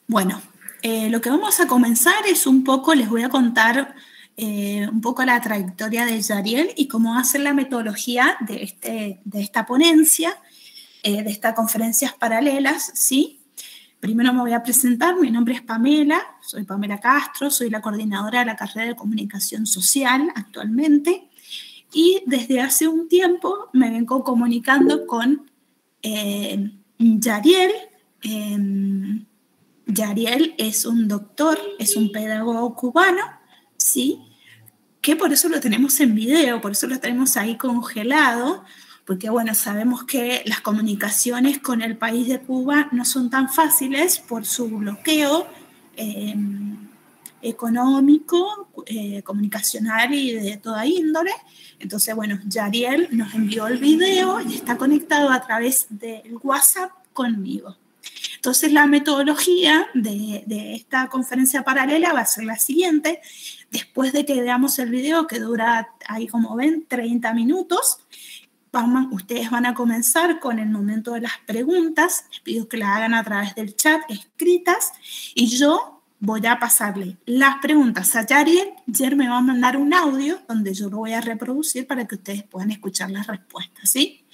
Bueno, lo que vamos a comenzar es un poco, les voy a contar un poco la trayectoria de Yariel y cómo hacer la metodología de esta ponencia, de estas conferencias paralelas, ¿sí? Primero me voy a presentar, mi nombre es Pamela, soy Pamela Castro, soy la coordinadora de la carrera de Comunicación Social actualmente y desde hace un tiempo me vengo comunicando con Yariel. Yariel es un doctor, es un pedagogo cubano, ¿sí? Que por eso lo tenemos en video, por eso lo tenemos ahí congelado, porque bueno, sabemos que las comunicaciones con el país de Cuba no son tan fáciles por su bloqueo económico, comunicacional y de toda índole. Entonces, bueno, Yariel nos envió el video y está conectado a través del WhatsApp conmigo. Entonces, la metodología de esta conferencia paralela va a ser la siguiente. Después de que veamos el video, que dura, ahí como ven, 30 minutos, ustedes van a comenzar con el momento de las preguntas. Les pido que las hagan a través del chat escritas y yo voy a pasarle las preguntas a Yariel. Yer me va a mandar un audio donde yo lo voy a reproducir para que ustedes puedan escuchar las respuestas, ¿sí?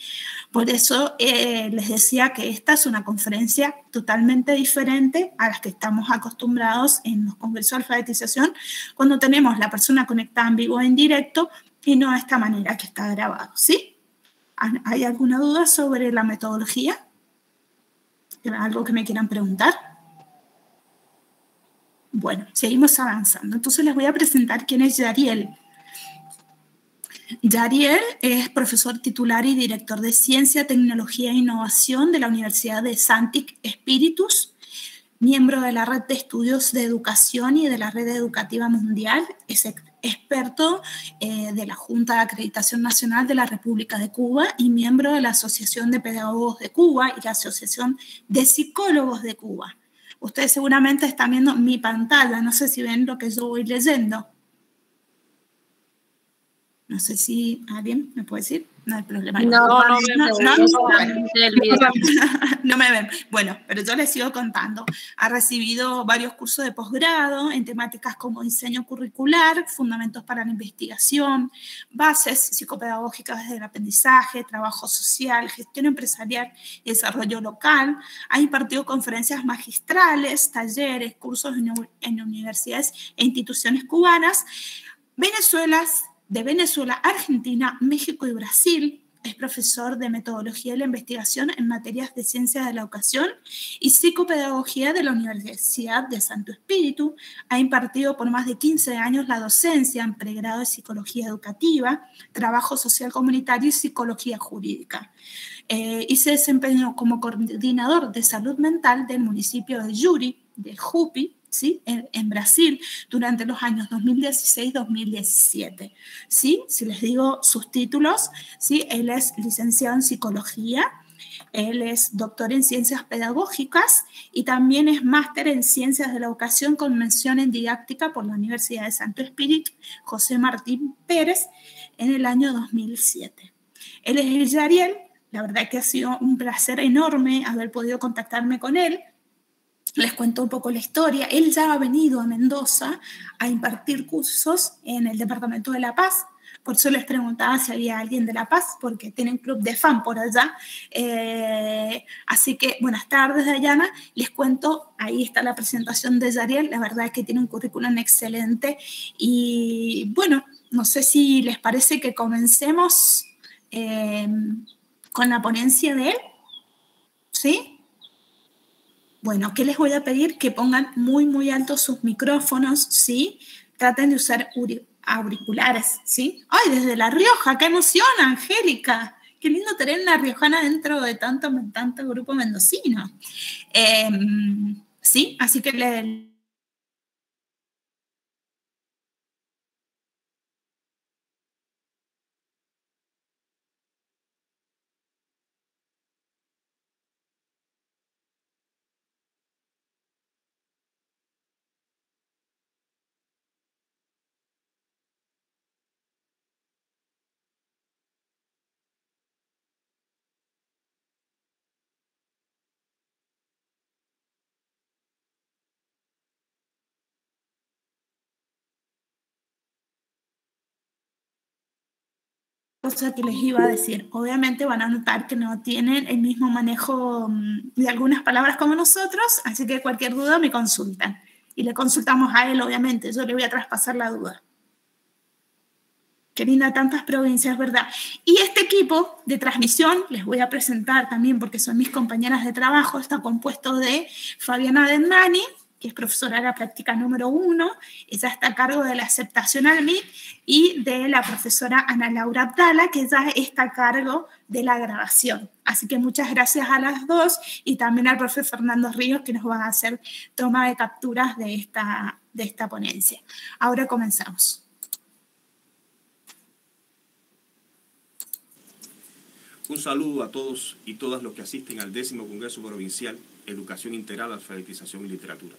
Por eso les decía que esta es una conferencia totalmente diferente a las que estamos acostumbrados en los congresos de alfabetización, cuando tenemos la persona conectada en vivo en directo y no de esta manera que está grabado, ¿sí? ¿Hay alguna duda sobre la metodología? ¿Algo que me quieran preguntar? Bueno, seguimos avanzando. Entonces les voy a presentar quién es Yariel. Yariel es profesor titular y director de Ciencia, Tecnología e Innovación de la Universidad de Santic Spiritus, miembro de la Red de Estudios de Educación y de la Red Educativa Mundial, es experto de la Junta de Acreditación Nacional de la República de Cuba y miembro de la Asociación de Pedagogos de Cuba y la Asociación de Psicólogos de Cuba. Ustedes seguramente están viendo mi pantalla, no sé si ven lo que yo voy leyendo. No sé si alguien me puede decir. No hay problema. No me ven. Bueno, pero yo les sigo contando. Ha recibido varios cursos de posgrado en temáticas como diseño curricular, fundamentos para la investigación, bases psicopedagógicas del aprendizaje, trabajo social, gestión empresarial y desarrollo local. Ha impartido conferencias magistrales, talleres, cursos en universidades e instituciones cubanas, de Venezuela, Argentina, México y Brasil. Es profesor de metodología de la investigación en materias de ciencias de la educación y psicopedagogía de la Universidad de Santo Espíritu. Ha impartido por más de 15 años la docencia en pregrado de psicología educativa, trabajo social comunitario y psicología jurídica. Y se desempeñó como coordinador de salud mental del municipio de Yuri, de Jupi, ¿sí? En Brasil, durante los años 2016-2017. ¿Sí? Si les digo sus títulos, ¿sí? Él es licenciado en psicología, él es doctor en ciencias pedagógicas y también es máster en ciencias de la educación con mención en didáctica por la Universidad de Santo Espíritu José Martín Pérez en el año 2007. Él es el Yariel. La verdad que ha sido un placer enorme haber podido contactarme con él. Les cuento un poco la historia. Él ya ha venido a Mendoza a impartir cursos en el Departamento de La Paz. Por eso les preguntaba si había alguien de La Paz, porque tienen club de fan por allá. Así que buenas tardes, Dayana. Les cuento, ahí está la presentación de Yariel. La verdad es que tiene un currículum excelente. Y bueno, no sé si les parece que comencemos con la ponencia de él. ¿Sí? Bueno, ¿qué les voy a pedir? Que pongan muy, muy altos sus micrófonos, ¿sí? Traten de usar auriculares, ¿sí? ¡Ay, desde La Rioja! ¡Qué emoción, Angélica! Qué lindo tener una riojana dentro de tanto grupo mendocino. ¿Sí? Así que cosa que les iba a decir. Obviamente van a notar que no tienen el mismo manejo de algunas palabras como nosotros, así que cualquier duda me consultan. Y le consultamos a él, obviamente, yo le voy a traspasar la duda. Qué linda, tantas provincias, ¿verdad? Y este equipo de transmisión, les voy a presentar también porque son mis compañeras de trabajo, está compuesto de Fabiana Dendani, que es profesora de la práctica número 1, ella está a cargo de la aceptación al MIT, y de la profesora Ana Laura Abdala, que ya está a cargo de la grabación. Así que muchas gracias a las dos y también al profe Fernando Ríos, que nos va a hacer toma de capturas de esta ponencia. Ahora comenzamos. Un saludo a todos y todas los que asisten al 10º Congreso Provincial Educación Integral, Alfabetización y Literatura.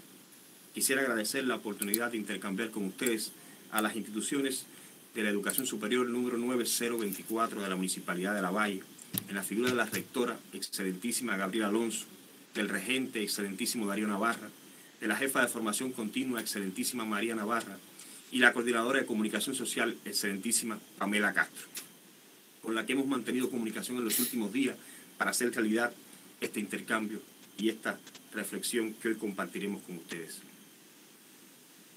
Quisiera agradecer la oportunidad de intercambiar con ustedes a las instituciones de la educación superior número 9024 de la Municipalidad de La Valle, en la figura de la rectora, excelentísima Gabriela Alonso, del regente, excelentísimo Darío Navarra, de la jefa de formación continua, excelentísima María Navarra, y la coordinadora de comunicación social, excelentísima Pamela Castro, con la que hemos mantenido comunicación en los últimos días para hacer realidad este intercambio y esta reflexión que hoy compartiremos con ustedes.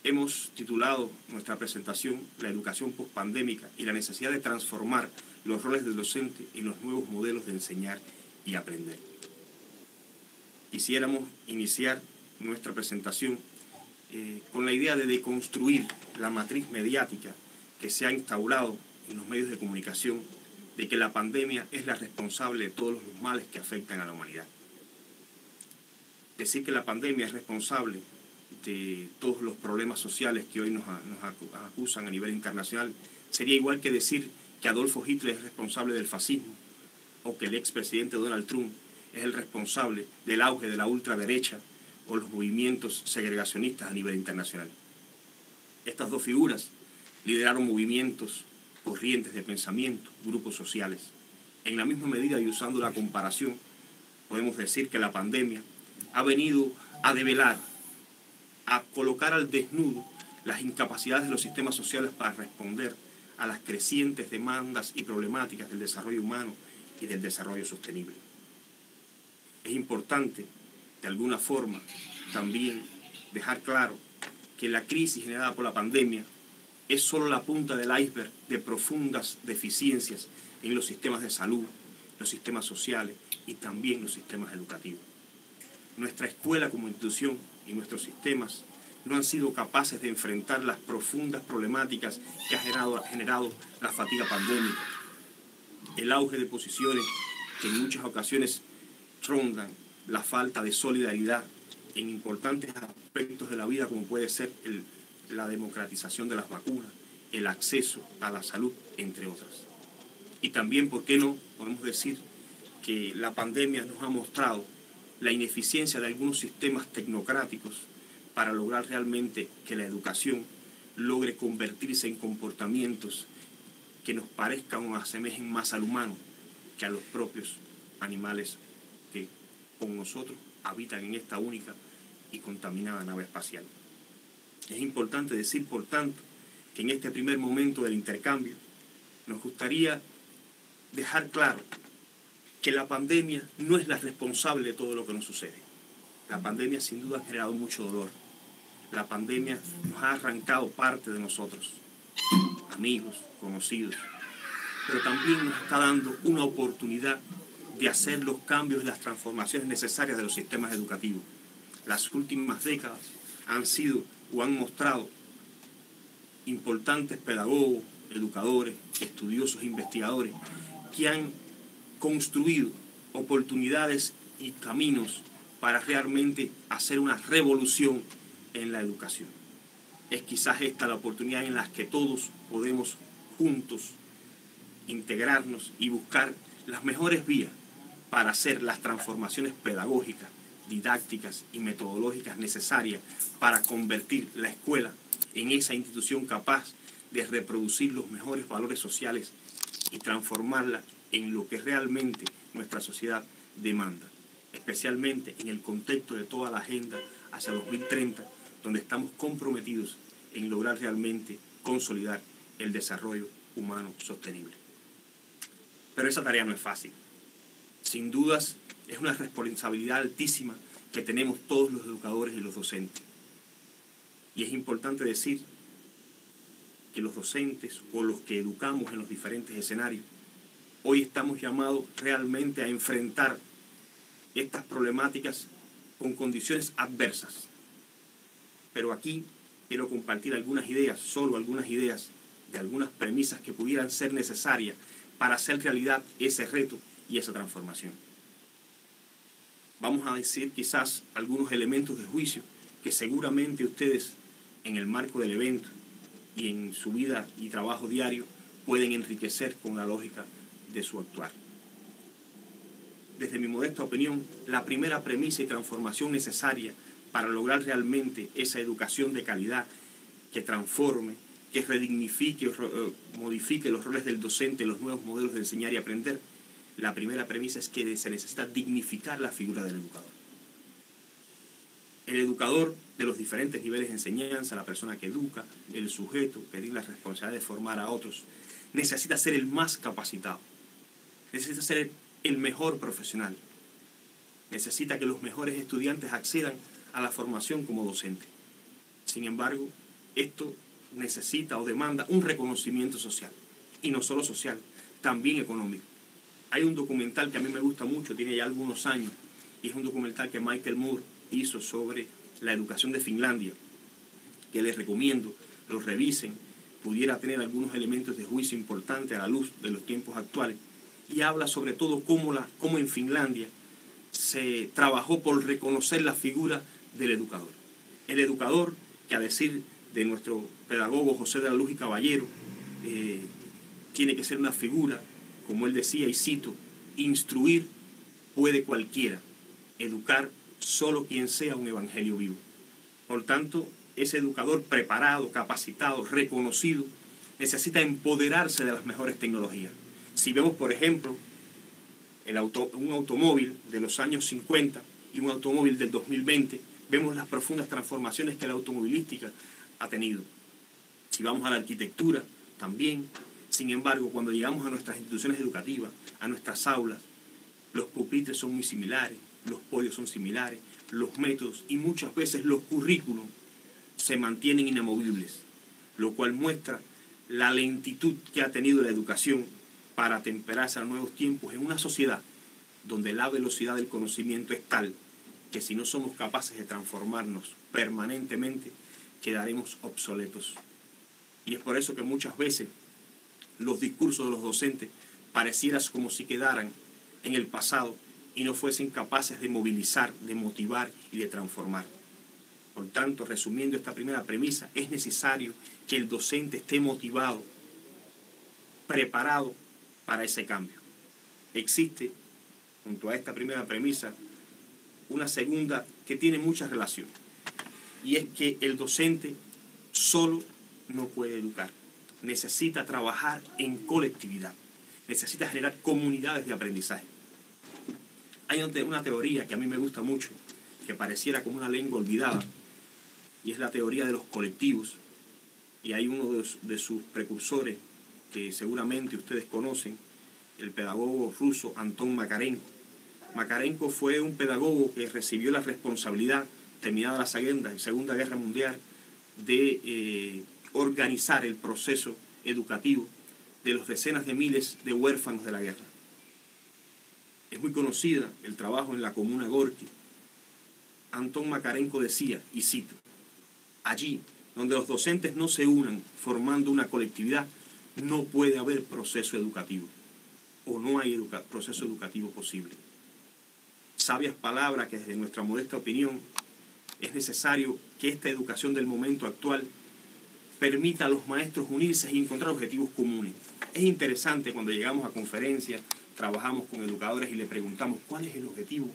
Hemos titulado nuestra presentación La educación postpandémica y la necesidad de transformar los roles del docente en los nuevos modelos de enseñar y aprender. Quisiéramos iniciar nuestra presentación con la idea de deconstruir la matriz mediática que se ha instaurado en los medios de comunicación de que la pandemia es la responsable de todos los males que afectan a la humanidad. Decir que la pandemia es responsable de todos los problemas sociales que hoy nos acusan a nivel internacional sería igual que decir que Adolfo Hitler es responsable del fascismo o que el expresidente Donald Trump es el responsable del auge de la ultraderecha o los movimientos segregacionistas a nivel internacional. Estas dos figuras lideraron movimientos, corrientes de pensamiento, grupos sociales. En la misma medida y usando la comparación, podemos decir que la pandemia ha venido a develar, a colocar al desnudo las incapacidades de los sistemas sociales para responder a las crecientes demandas y problemáticas del desarrollo humano y del desarrollo sostenible. Es importante, de alguna forma, también dejar claro que la crisis generada por la pandemia es solo la punta del iceberg de profundas deficiencias en los sistemas de salud, los sistemas sociales y también los sistemas educativos. Nuestra escuela como institución y nuestros sistemas no han sido capaces de enfrentar las profundas problemáticas que ha generado la fatiga pandémica, el auge de posiciones que en muchas ocasiones rondan la falta de solidaridad en importantes aspectos de la vida, como puede ser la democratización de las vacunas, el acceso a la salud, entre otras. Y también, ¿por qué no? Podemos decir que la pandemia nos ha mostrado la ineficiencia de algunos sistemas tecnocráticos para lograr realmente que la educación logre convertirse en comportamientos que nos parezcan o asemejen más al humano que a los propios animales que con nosotros habitan en esta única y contaminada nave espacial. Es importante decir, por tanto, que en este primer momento del intercambio nos gustaría dejar claro que la pandemia no es la responsable de todo lo que nos sucede. La pandemia sin duda ha generado mucho dolor. La pandemia nos ha arrancado parte de nosotros, amigos, conocidos, pero también nos está dando una oportunidad de hacer los cambios y las transformaciones necesarias de los sistemas educativos. Las últimas décadas han sido o han mostrado importantes pedagogos, educadores, estudiosos, investigadores que han construido oportunidades y caminos para realmente hacer una revolución en la educación. Es quizás esta la oportunidad en la que todos podemos juntos integrarnos y buscar las mejores vías para hacer las transformaciones pedagógicas, didácticas y metodológicas necesarias para convertir la escuela en esa institución capaz de reproducir los mejores valores sociales y transformarla en lo que realmente nuestra sociedad demanda, especialmente en el contexto de toda la agenda hacia 2030, donde estamos comprometidos en lograr realmente consolidar el desarrollo humano sostenible. Pero esa tarea no es fácil. Sin dudas, es una responsabilidad altísima que tenemos todos los educadores y los docentes. Y es importante decir que los docentes o los que educamos en los diferentes escenarios, hoy estamos llamados realmente a enfrentar estas problemáticas con condiciones adversas. Pero aquí quiero compartir algunas ideas, solo algunas ideas, de algunas premisas que pudieran ser necesarias para hacer realidad ese reto y esa transformación. Vamos a decir quizás algunos elementos de juicio que seguramente ustedes en el marco del evento y en su vida y trabajo diario pueden enriquecer con la lógica de su actuar. Desde mi modesta opinión, la primera premisa y transformación necesaria para lograr realmente esa educación de calidad que transforme, que redignifique o modifique los roles del docente, los nuevos modelos de enseñar y aprender, la primera premisa es que se necesita dignificar la figura del educador. El educador de los diferentes niveles de enseñanza, la persona que educa, el sujeto que tiene la responsabilidad de formar a otros, necesita ser el más capacitado, necesita ser el mejor profesional, necesita que los mejores estudiantes accedan a la formación como docente. Sin embargo, esto necesita o demanda un reconocimiento social, y no solo social, también económico. Hay un documental que a mí me gusta mucho, tiene ya algunos años, y es un documental que Michael Moore hizo sobre la educación de Finlandia, que les recomiendo, lo revisen, pudiera tener algunos elementos de juicio importantes a la luz de los tiempos actuales, y habla sobre todo cómo en Finlandia se trabajó por reconocer la figura del educador. El educador, que a decir de nuestro pedagogo José de la Luz y Caballero, tiene que ser una figura, como él decía, y cito, instruir puede cualquiera, educar solo quien sea un evangelio vivo. Por tanto, ese educador preparado, capacitado, reconocido, necesita empoderarse de las mejores tecnologías. Si vemos, por ejemplo, un automóvil de los años 50 y un automóvil del 2020, vemos las profundas transformaciones que la automovilística ha tenido. Si vamos a la arquitectura, también. Sin embargo, cuando llegamos a nuestras instituciones educativas, a nuestras aulas, los pupitres son muy similares, los podios son similares, los métodos y muchas veces los currículos se mantienen inamovibles, lo cual muestra la lentitud que ha tenido la educación para atemperarse a nuevos tiempos en una sociedad donde la velocidad del conocimiento es tal que si no somos capaces de transformarnos permanentemente, quedaremos obsoletos. Y es por eso que muchas veces los discursos de los docentes parecieran como si quedaran en el pasado y no fuesen capaces de movilizar, de motivar y de transformar. Por tanto, resumiendo esta primera premisa, es necesario que el docente esté motivado, preparado para ese cambio. Existe, junto a esta primera premisa, una segunda que tiene mucha relación, y es que el docente solo no puede educar. Necesita trabajar en colectividad, necesita generar comunidades de aprendizaje. Hay una teoría que a mí me gusta mucho, que pareciera como una lengua olvidada, y es la teoría de los colectivos. Y hay uno de sus precursores, que seguramente ustedes conocen, el pedagogo ruso Anton Makarenko. Makarenko fue un pedagogo que recibió la responsabilidad, terminada la Segunda Guerra Mundial, de organizar el proceso educativo de los decenas de miles de huérfanos de la guerra. Es muy conocida el trabajo en la comuna Gorki. Anton Makarenko decía, y cito, allí donde los docentes no se unan formando una colectividad, no puede haber proceso educativo, o no hay proceso educativo posible. Sabias palabras que desde nuestra modesta opinión es necesario que esta educación del momento actual permita a los maestros unirse y encontrar objetivos comunes. Es interesante cuando llegamos a conferencias, trabajamos con educadores y le preguntamos ¿cuál es el objetivo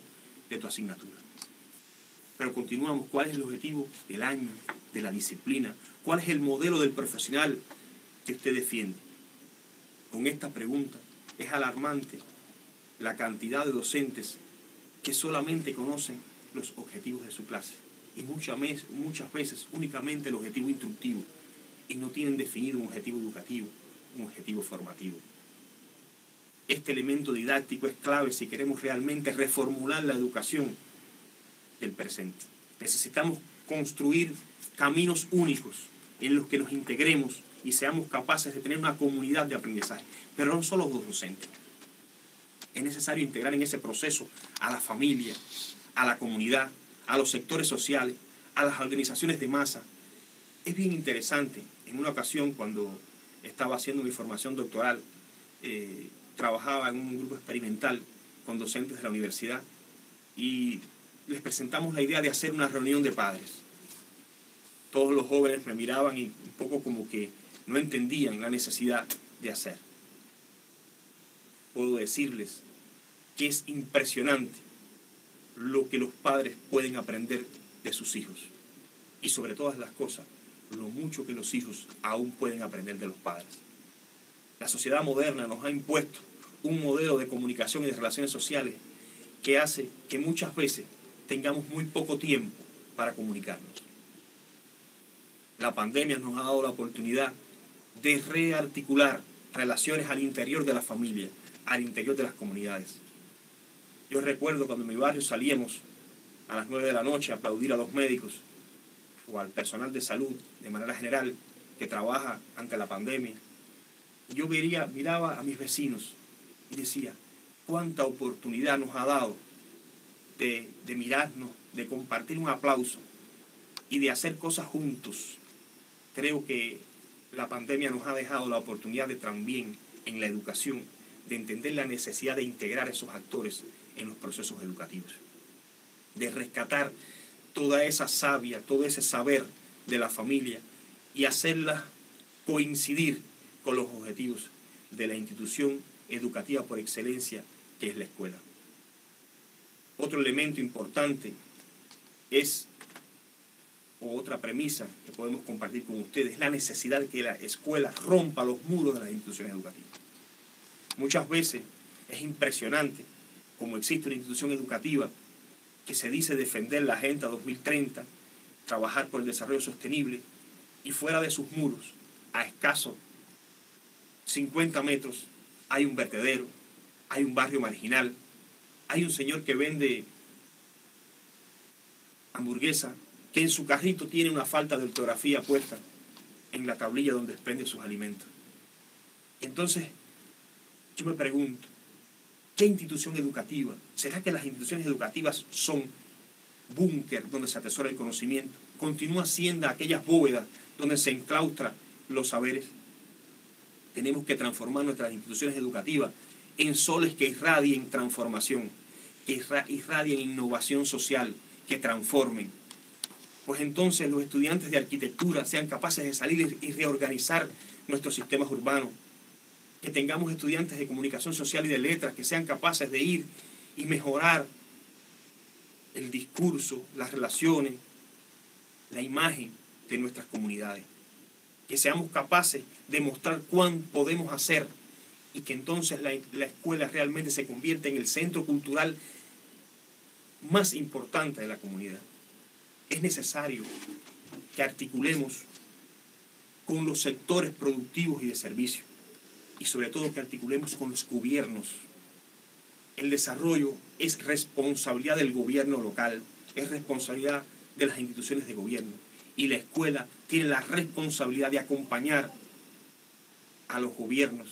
de tu asignatura? Pero continuamos, ¿cuál es el objetivo del año, de la disciplina? ¿Cuál es el modelo del profesional que usted defiende? Con esta pregunta es alarmante la cantidad de docentes que solamente conocen los objetivos de su clase y muchas veces únicamente el objetivo instructivo y no tienen definido un objetivo educativo, un objetivo formativo. Este elemento didáctico es clave si queremos realmente reformular la educación del presente. Necesitamos construir caminos únicos en los que nos integremos y seamos capaces de tener una comunidad de aprendizaje, pero no solo los docentes. Es necesario integrar en ese proceso a la familia, a la comunidad, a los sectores sociales, a las organizaciones de masa. Es bien interesante. En una ocasión, cuando estaba haciendo mi formación doctoral, trabajaba en un grupo experimental con docentes de la universidad y les presentamos la idea de hacer una reunión de padres. Todos los jóvenes me miraban y un poco como que no entendían la necesidad de hacer. Puedo decirles que es impresionante lo que los padres pueden aprender de sus hijos. Y sobre todas las cosas, lo mucho que los hijos aún pueden aprender de los padres. La sociedad moderna nos ha impuesto un modelo de comunicación y de relaciones sociales que hace que muchas veces tengamos muy poco tiempo para comunicarnos. La pandemia nos ha dado la oportunidad de rearticular relaciones al interior de la familia, al interior de las comunidades. Yo recuerdo cuando en mi barrio salíamos a las 9 de la noche a aplaudir a los médicos o al personal de salud de manera general que trabaja ante la pandemia. Yo miraba a mis vecinos y decía, cuánta oportunidad nos ha dado de mirarnos, de compartir un aplauso y de hacer cosas juntos. Creo que la pandemia nos ha dejado la oportunidad de también en la educación, de entender la necesidad de integrar esos actores en los procesos educativos, de rescatar toda esa savia, todo ese saber de la familia y hacerla coincidir con los objetivos de la institución educativa por excelencia que es la escuela. Otro elemento importante es, o otra premisa que podemos compartir con ustedes, la necesidad de que la escuela rompa los muros de las instituciones educativas. Muchas veces es impresionante cómo existe una institución educativa que se dice defender la Agenda 2030, trabajar por el desarrollo sostenible, y fuera de sus muros, a escasos 50 metros, hay un vertedero, hay un barrio marginal, hay un señor que vende hamburguesa, que en su carrito tiene una falta de ortografía puesta en la tablilla donde expende sus alimentos. Entonces, yo me pregunto, ¿qué institución educativa? ¿Será que las instituciones educativas son búnker donde se atesora el conocimiento? ¿Continúa siendo aquellas bóvedas donde se enclaustran los saberes? Tenemos que transformar nuestras instituciones educativas en soles que irradien transformación, que irradien innovación social, que transformen. Pues entonces los estudiantes de arquitectura sean capaces de salir y reorganizar nuestros sistemas urbanos. Que tengamos estudiantes de comunicación social y de letras que sean capaces de ir y mejorar el discurso, las relaciones, la imagen de nuestras comunidades. Que seamos capaces de mostrar cuán podemos hacer y que entonces la escuela realmente se convierta en el centro cultural más importante de la comunidad. Es necesario que articulemos con los sectores productivos y de servicio y sobre todo que articulemos con los gobiernos. El desarrollo es responsabilidad del gobierno local, es responsabilidad de las instituciones de gobierno y la escuela tiene la responsabilidad de acompañar a los gobiernos,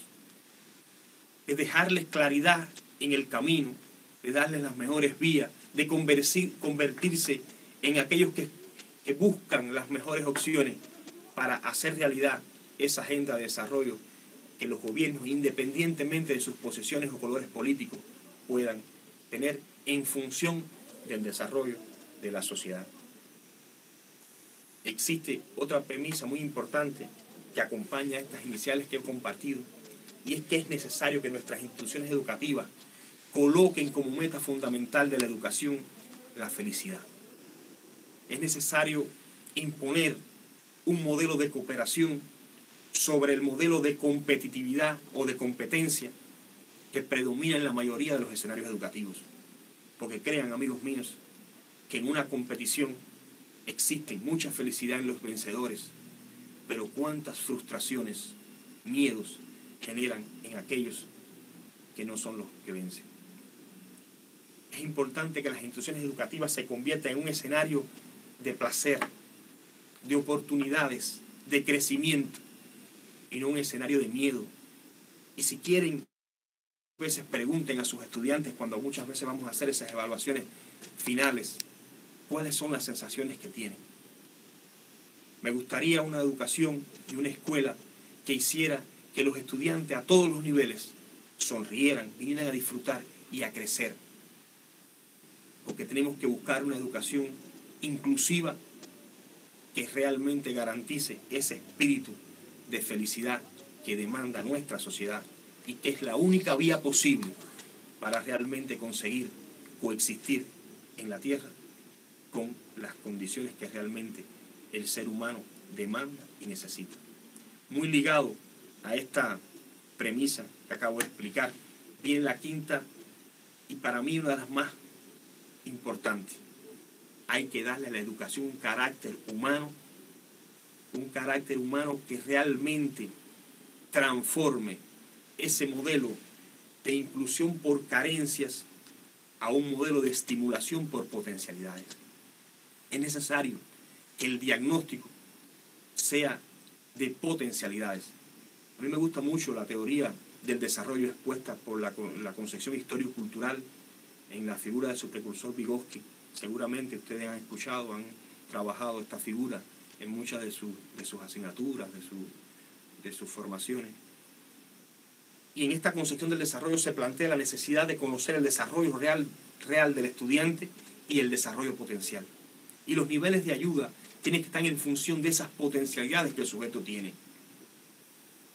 de dejarles claridad en el camino, de darles las mejores vías, de convertirse en aquellos que buscan las mejores opciones para hacer realidad esa agenda de desarrollo que los gobiernos, independientemente de sus posiciones o colores políticos, puedan tener en función del desarrollo de la sociedad. Existe otra premisa muy importante que acompaña a estas iniciales que he compartido, y es que es necesario que nuestras instituciones educativas coloquen como meta fundamental de la educación la felicidad. Es necesario imponer un modelo de cooperación sobre el modelo de competitividad o de competencia que predomina en la mayoría de los escenarios educativos. Porque crean, amigos míos, que en una competición existe mucha felicidad en los vencedores, pero cuántas frustraciones, miedos generan en aquellos que no son los que vencen. Es importante que las instituciones educativas se conviertan en un escenario de placer, de oportunidades, de crecimiento, y no un escenario de miedo. Y si quieren, a veces pregunten a sus estudiantes, cuando muchas veces vamos a hacer esas evaluaciones finales, cuáles son las sensaciones que tienen. Me gustaría una educación y una escuela que hiciera que los estudiantes a todos los niveles sonrieran, vinieran a disfrutar y a crecer. Porque tenemos que buscar una educación inclusiva que realmente garantice ese espíritu de felicidad que demanda nuestra sociedad y que es la única vía posible para realmente conseguir coexistir en la Tierra con las condiciones que realmente el ser humano demanda y necesita. Muy ligado a esta premisa que acabo de explicar, viene la quinta y para mí una de las más importantes. Hay que darle a la educación un carácter humano que realmente transforme ese modelo de inclusión por carencias a un modelo de estimulación por potencialidades. Es necesario que el diagnóstico sea de potencialidades. A mí me gusta mucho la teoría del desarrollo expuesta por la concepción histórico-cultural en la figura de su precursor Vygotsky. Seguramente ustedes han escuchado, han trabajado esta figura en muchas de sus asignaturas, de sus formaciones. Y en esta concepción del desarrollo se plantea la necesidad de conocer el desarrollo real del estudiante y el desarrollo potencial. Y los niveles de ayuda tienen que estar en función de esas potencialidades que el sujeto tiene.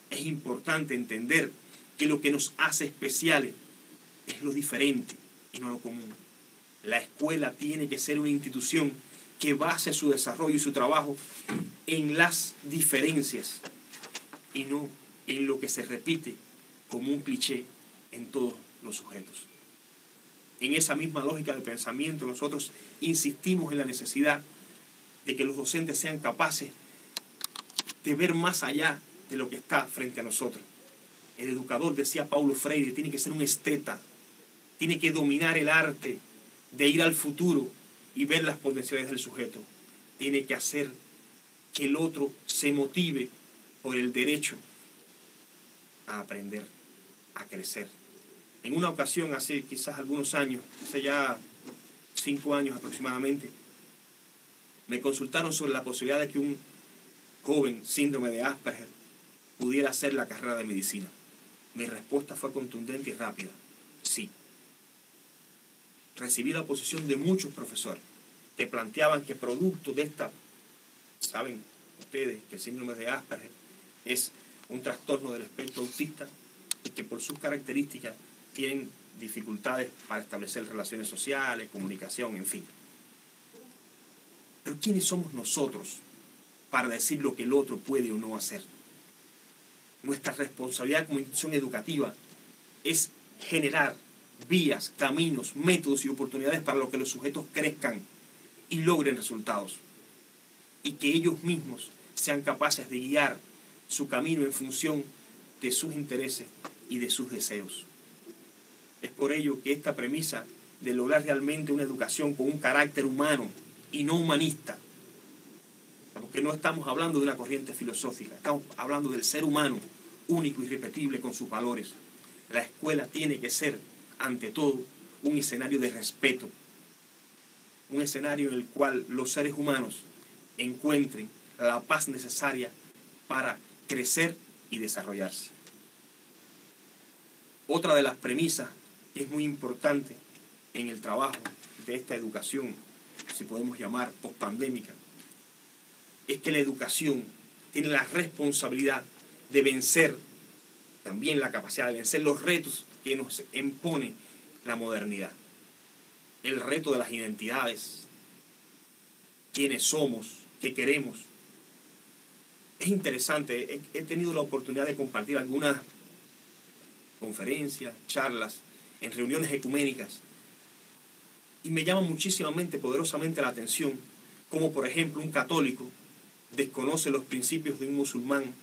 Es importante entender que lo que nos hace especiales es lo diferente y no lo común. La escuela tiene que ser una institución que base su desarrollo y su trabajo en las diferencias y no en lo que se repite como un cliché en todos los sujetos. En esa misma lógica de pensamiento, nosotros insistimos en la necesidad de que los docentes sean capaces de ver más allá de lo que está frente a nosotros. El educador, decía Paulo Freire, tiene que ser un esteta, tiene que dominar el arte de ir al futuro y ver las potencialidades del sujeto. Tiene que hacer que el otro se motive por el derecho a aprender, a crecer. En una ocasión, hace quizás algunos años, hace ya 5 años aproximadamente, me consultaron sobre la posibilidad de que un joven síndrome de Asperger pudiera hacer la carrera de medicina. Mi respuesta fue contundente y rápida: sí. Recibí la oposición de muchos profesores que planteaban que producto de esta, saben ustedes que el síndrome de Asperger es un trastorno del espectro autista y que por sus características tienen dificultades para establecer relaciones sociales, comunicación, en fin. Pero ¿quiénes somos nosotros para decir lo que el otro puede o no hacer? Nuestra responsabilidad como institución educativa es generar vías, caminos, métodos y oportunidades para que los sujetos crezcan y logren resultados. Y que ellos mismos sean capaces de guiar su camino en función de sus intereses y de sus deseos. Es por ello que esta premisa de lograr realmente una educación con un carácter humano y no humanista, porque no estamos hablando de una corriente filosófica, estamos hablando del ser humano único y irrepetible con sus valores. La escuela tiene que ser, ante todo, un escenario de respeto, un escenario en el cual los seres humanos encuentren la paz necesaria para crecer y desarrollarse. Otra de las premisas que es muy importante en el trabajo de esta educación, si podemos llamar pospandémica, es que la educación tiene la responsabilidad de vencer, también la capacidad de vencer los retos que nos impone la modernidad. El reto de las identidades, quiénes somos, qué queremos. Es interesante, he tenido la oportunidad de compartir algunas conferencias, charlas, en reuniones ecuménicas, y me llama muchísimamente, poderosamente la atención, como por ejemplo un católico desconoce los principios de un musulmán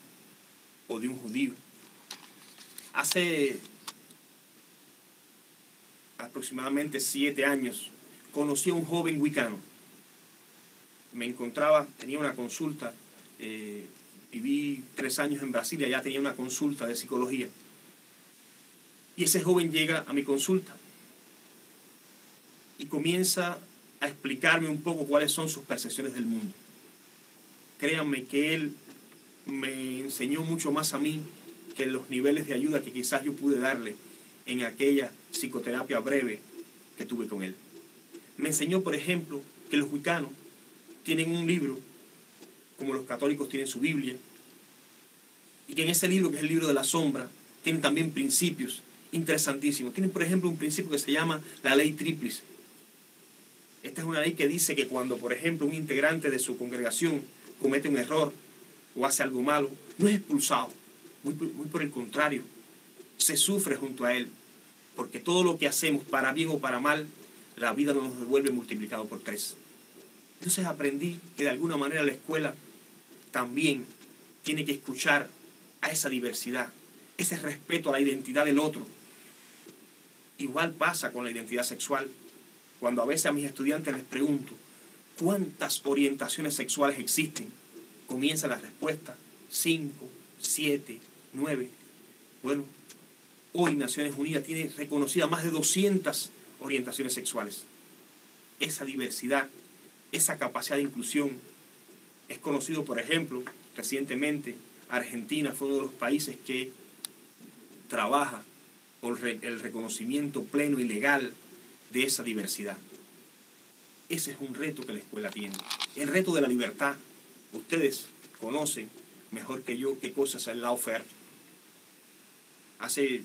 o de un judío. Hace aproximadamente 7 años, conocí a un joven wicano. Me encontraba, tenía una consulta, viví 3 años en Brasil y allá tenía una consulta de psicología. Y ese joven llega a mi consulta y comienza a explicarme un poco cuáles son sus percepciones del mundo. Créanme que él me enseñó mucho más a mí que los niveles de ayuda que quizás yo pude darle en aquella psicoterapia breve que tuve con él. Me enseñó, por ejemplo, que los wicanos tienen un libro, como los católicos tienen su Biblia, y que en ese libro, que es el libro de la sombra, tienen también principios interesantísimos. Tienen, por ejemplo, un principio que se llama la ley tríplice. Esta es una ley que dice que cuando, por ejemplo, un integrante de su congregación comete un error o hace algo malo, no es expulsado, muy por el contrario, se sufre junto a él, porque todo lo que hacemos, para bien o para mal, la vida nos devuelve multiplicado por 3. Entonces aprendí que de alguna manera la escuela también tiene que escuchar a esa diversidad, ese respeto a la identidad del otro. Igual pasa con la identidad sexual. Cuando a veces a mis estudiantes les pregunto ¿cuántas orientaciones sexuales existen? Comienza la respuesta 5, 7, 9. Bueno, hoy Naciones Unidas tiene reconocida más de 200 orientaciones sexuales. Esa diversidad, esa capacidad de inclusión es conocido, por ejemplo, recientemente Argentina fue uno de los países que trabaja por el reconocimiento pleno y legal de esa diversidad. Ese es un reto que la escuela tiene. El reto de la libertad. Ustedes conocen mejor que yo qué cosa es el lawfare. Hace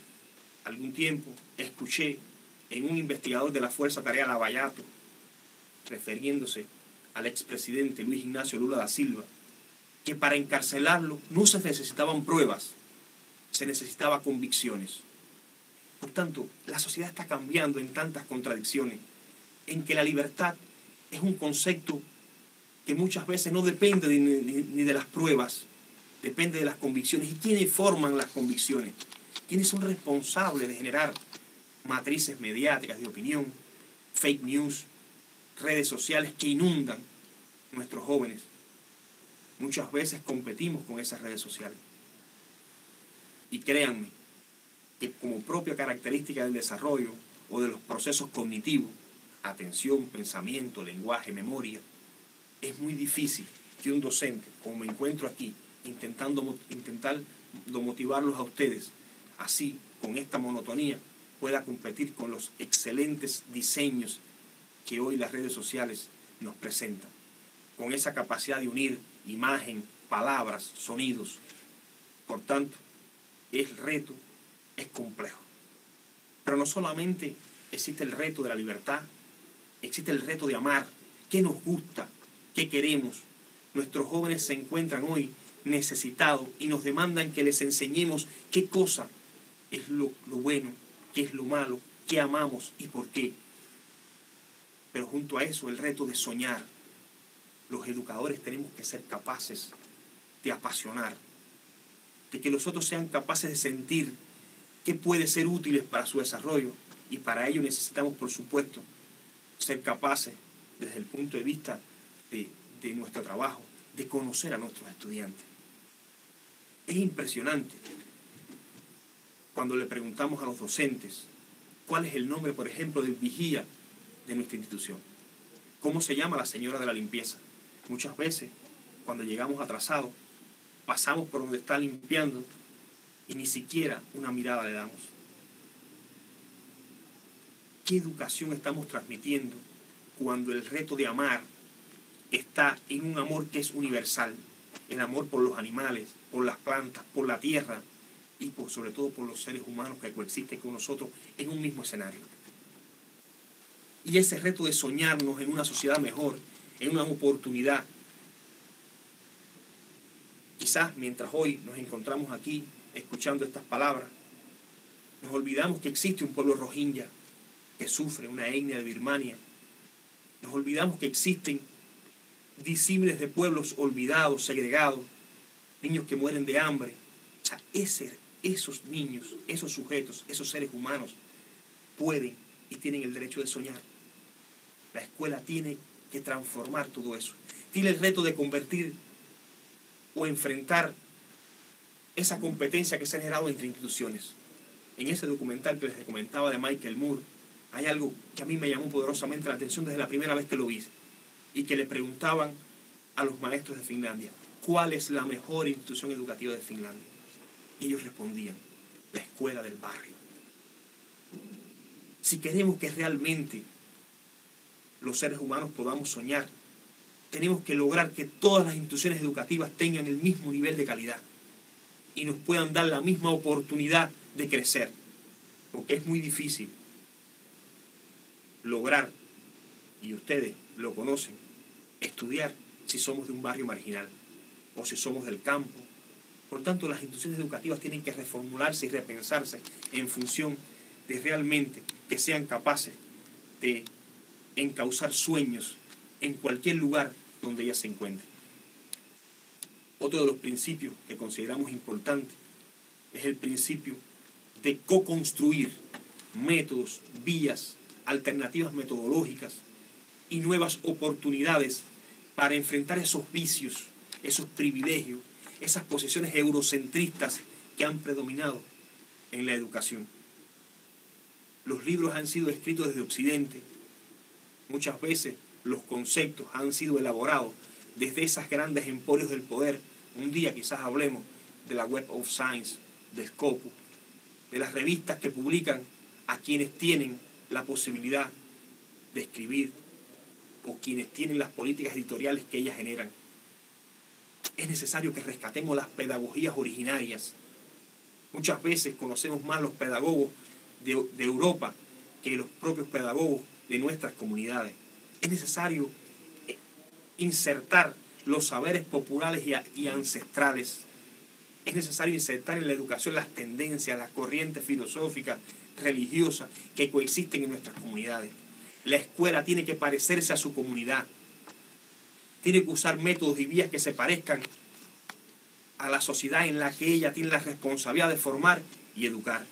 algún tiempo escuché en un investigador de la Fuerza Tarea Lavallato, refiriéndose al expresidente Luis Ignacio Lula da Silva, que para encarcelarlo no se necesitaban pruebas, se necesitaban convicciones. Por tanto, la sociedad está cambiando en tantas contradicciones, en que la libertad es un concepto que muchas veces no depende ni de las pruebas, depende de las convicciones. ¿Y quiénes forman las convicciones? ¿Quiénes son responsables de generar matrices mediáticas de opinión, fake news, redes sociales que inundan nuestros jóvenes? Muchas veces competimos con esas redes sociales. Y créanme que como propia característica del desarrollo o de los procesos cognitivos, atención, pensamiento, lenguaje, memoria, es muy difícil que un docente, como me encuentro aquí, intentando motivarlos a ustedes, así, con esta monotonía, pueda competir con los excelentes diseños que hoy las redes sociales nos presentan, con esa capacidad de unir imagen, palabras, sonidos. Por tanto, el reto es complejo. Pero no solamente existe el reto de la libertad, existe el reto de amar. ¿Qué nos gusta? ¿Qué queremos? Nuestros jóvenes se encuentran hoy necesitados y nos demandan que les enseñemos qué cosa es lo bueno, qué es lo malo, qué amamos y por qué. Pero junto a eso, el reto de soñar. Los educadores tenemos que ser capaces de apasionar, de que los otros sean capaces de sentir qué puede ser útil para su desarrollo, y para ello necesitamos, por supuesto, ser capaces, desde el punto de vista de nuestro trabajo, de conocer a nuestros estudiantes. Es impresionante cuando le preguntamos a los docentes cuál es el nombre, por ejemplo, del vigía de nuestra institución. ¿Cómo se llama la señora de la limpieza? Muchas veces, cuando llegamos atrasados, pasamos por donde está limpiando y ni siquiera una mirada le damos. ¿Qué educación estamos transmitiendo cuando el reto de amar está en un amor que es universal? El amor por los animales, por las plantas, por la tierra y sobre todo por los seres humanos que coexisten con nosotros en un mismo escenario. Y ese reto de soñarnos en una sociedad mejor, en una oportunidad. Quizás mientras hoy nos encontramos aquí escuchando estas palabras, nos olvidamos que existe un pueblo rohingya que sufre, una etnia de Birmania. Nos olvidamos que existen disímiles de pueblos olvidados, segregados, niños que mueren de hambre. O sea, esos niños, esos sujetos, esos seres humanos pueden y tienen el derecho de soñar. La escuela tiene que transformar todo eso. Tiene el reto de convertir o enfrentar esa competencia que se ha generado entre instituciones. En ese documental que les comentaba de Michael Moore, hay algo que a mí me llamó poderosamente la atención desde la primera vez que lo vi, y que le preguntaban a los maestros de Finlandia, ¿cuál es la mejor institución educativa de Finlandia? Y ellos respondían, la escuela del barrio. Si queremos que realmente los seres humanos podamos soñar, tenemos que lograr que todas las instituciones educativas tengan el mismo nivel de calidad y nos puedan dar la misma oportunidad de crecer, porque es muy difícil lograr, y ustedes lo conocen, estudiar si somos de un barrio marginal o si somos del campo. Por tanto, las instituciones educativas tienen que reformularse y repensarse en función de realmente que sean capaces de encauzar sueños en cualquier lugar donde ellas se encuentren. Otro de los principios que consideramos importante es el principio de co-construir métodos, vías, alternativas metodológicas y nuevas oportunidades para enfrentar esos vicios, esos privilegios, esas posiciones eurocentristas que han predominado en la educación. Los libros han sido escritos desde Occidente. Muchas veces los conceptos han sido elaborados desde esas grandes emporios del poder. Un día quizás hablemos de la Web of Science, de Scopus, de las revistas que publican a quienes tienen la posibilidad de escribir o quienes tienen las políticas editoriales que ellas generan. Es necesario que rescatemos las pedagogías originarias. Muchas veces conocemos más los pedagogos de Europa que los propios pedagogos de nuestras comunidades. Es necesario insertar los saberes populares y ancestrales. Es necesario insertar en la educación las tendencias, las corrientes filosóficas, religiosas que coexisten en nuestras comunidades. La escuela tiene que parecerse a su comunidad. Tiene que usar métodos y vías que se parezcan a la sociedad en la que ella tiene la responsabilidad de formar y educar.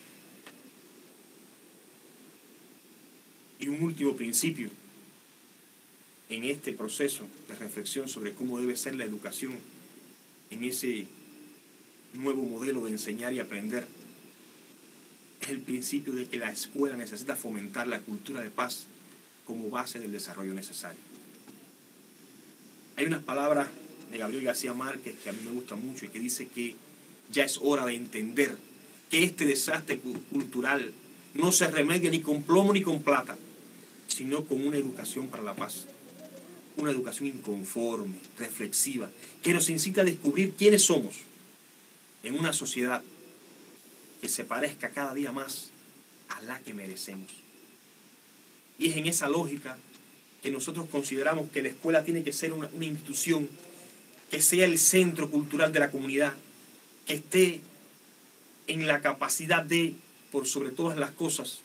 Y un último principio en este proceso de reflexión sobre cómo debe ser la educación en ese nuevo modelo de enseñar y aprender es el principio de que la escuela necesita fomentar la cultura de paz como base del desarrollo necesario. Hay unas palabras de Gabriel García Márquez que a mí me gustan mucho y que dice que ya es hora de entender que este desastre cultural no se remedia ni con plomo ni con plata, sino con una educación para la paz. Una educación inconforme, reflexiva, que nos incita a descubrir quiénes somos en una sociedad que se parezca cada día más a la que merecemos. Y es en esa lógica que nosotros consideramos que la escuela tiene que ser una institución que sea el centro cultural de la comunidad, que esté en la capacidad de, por sobre todas las cosas,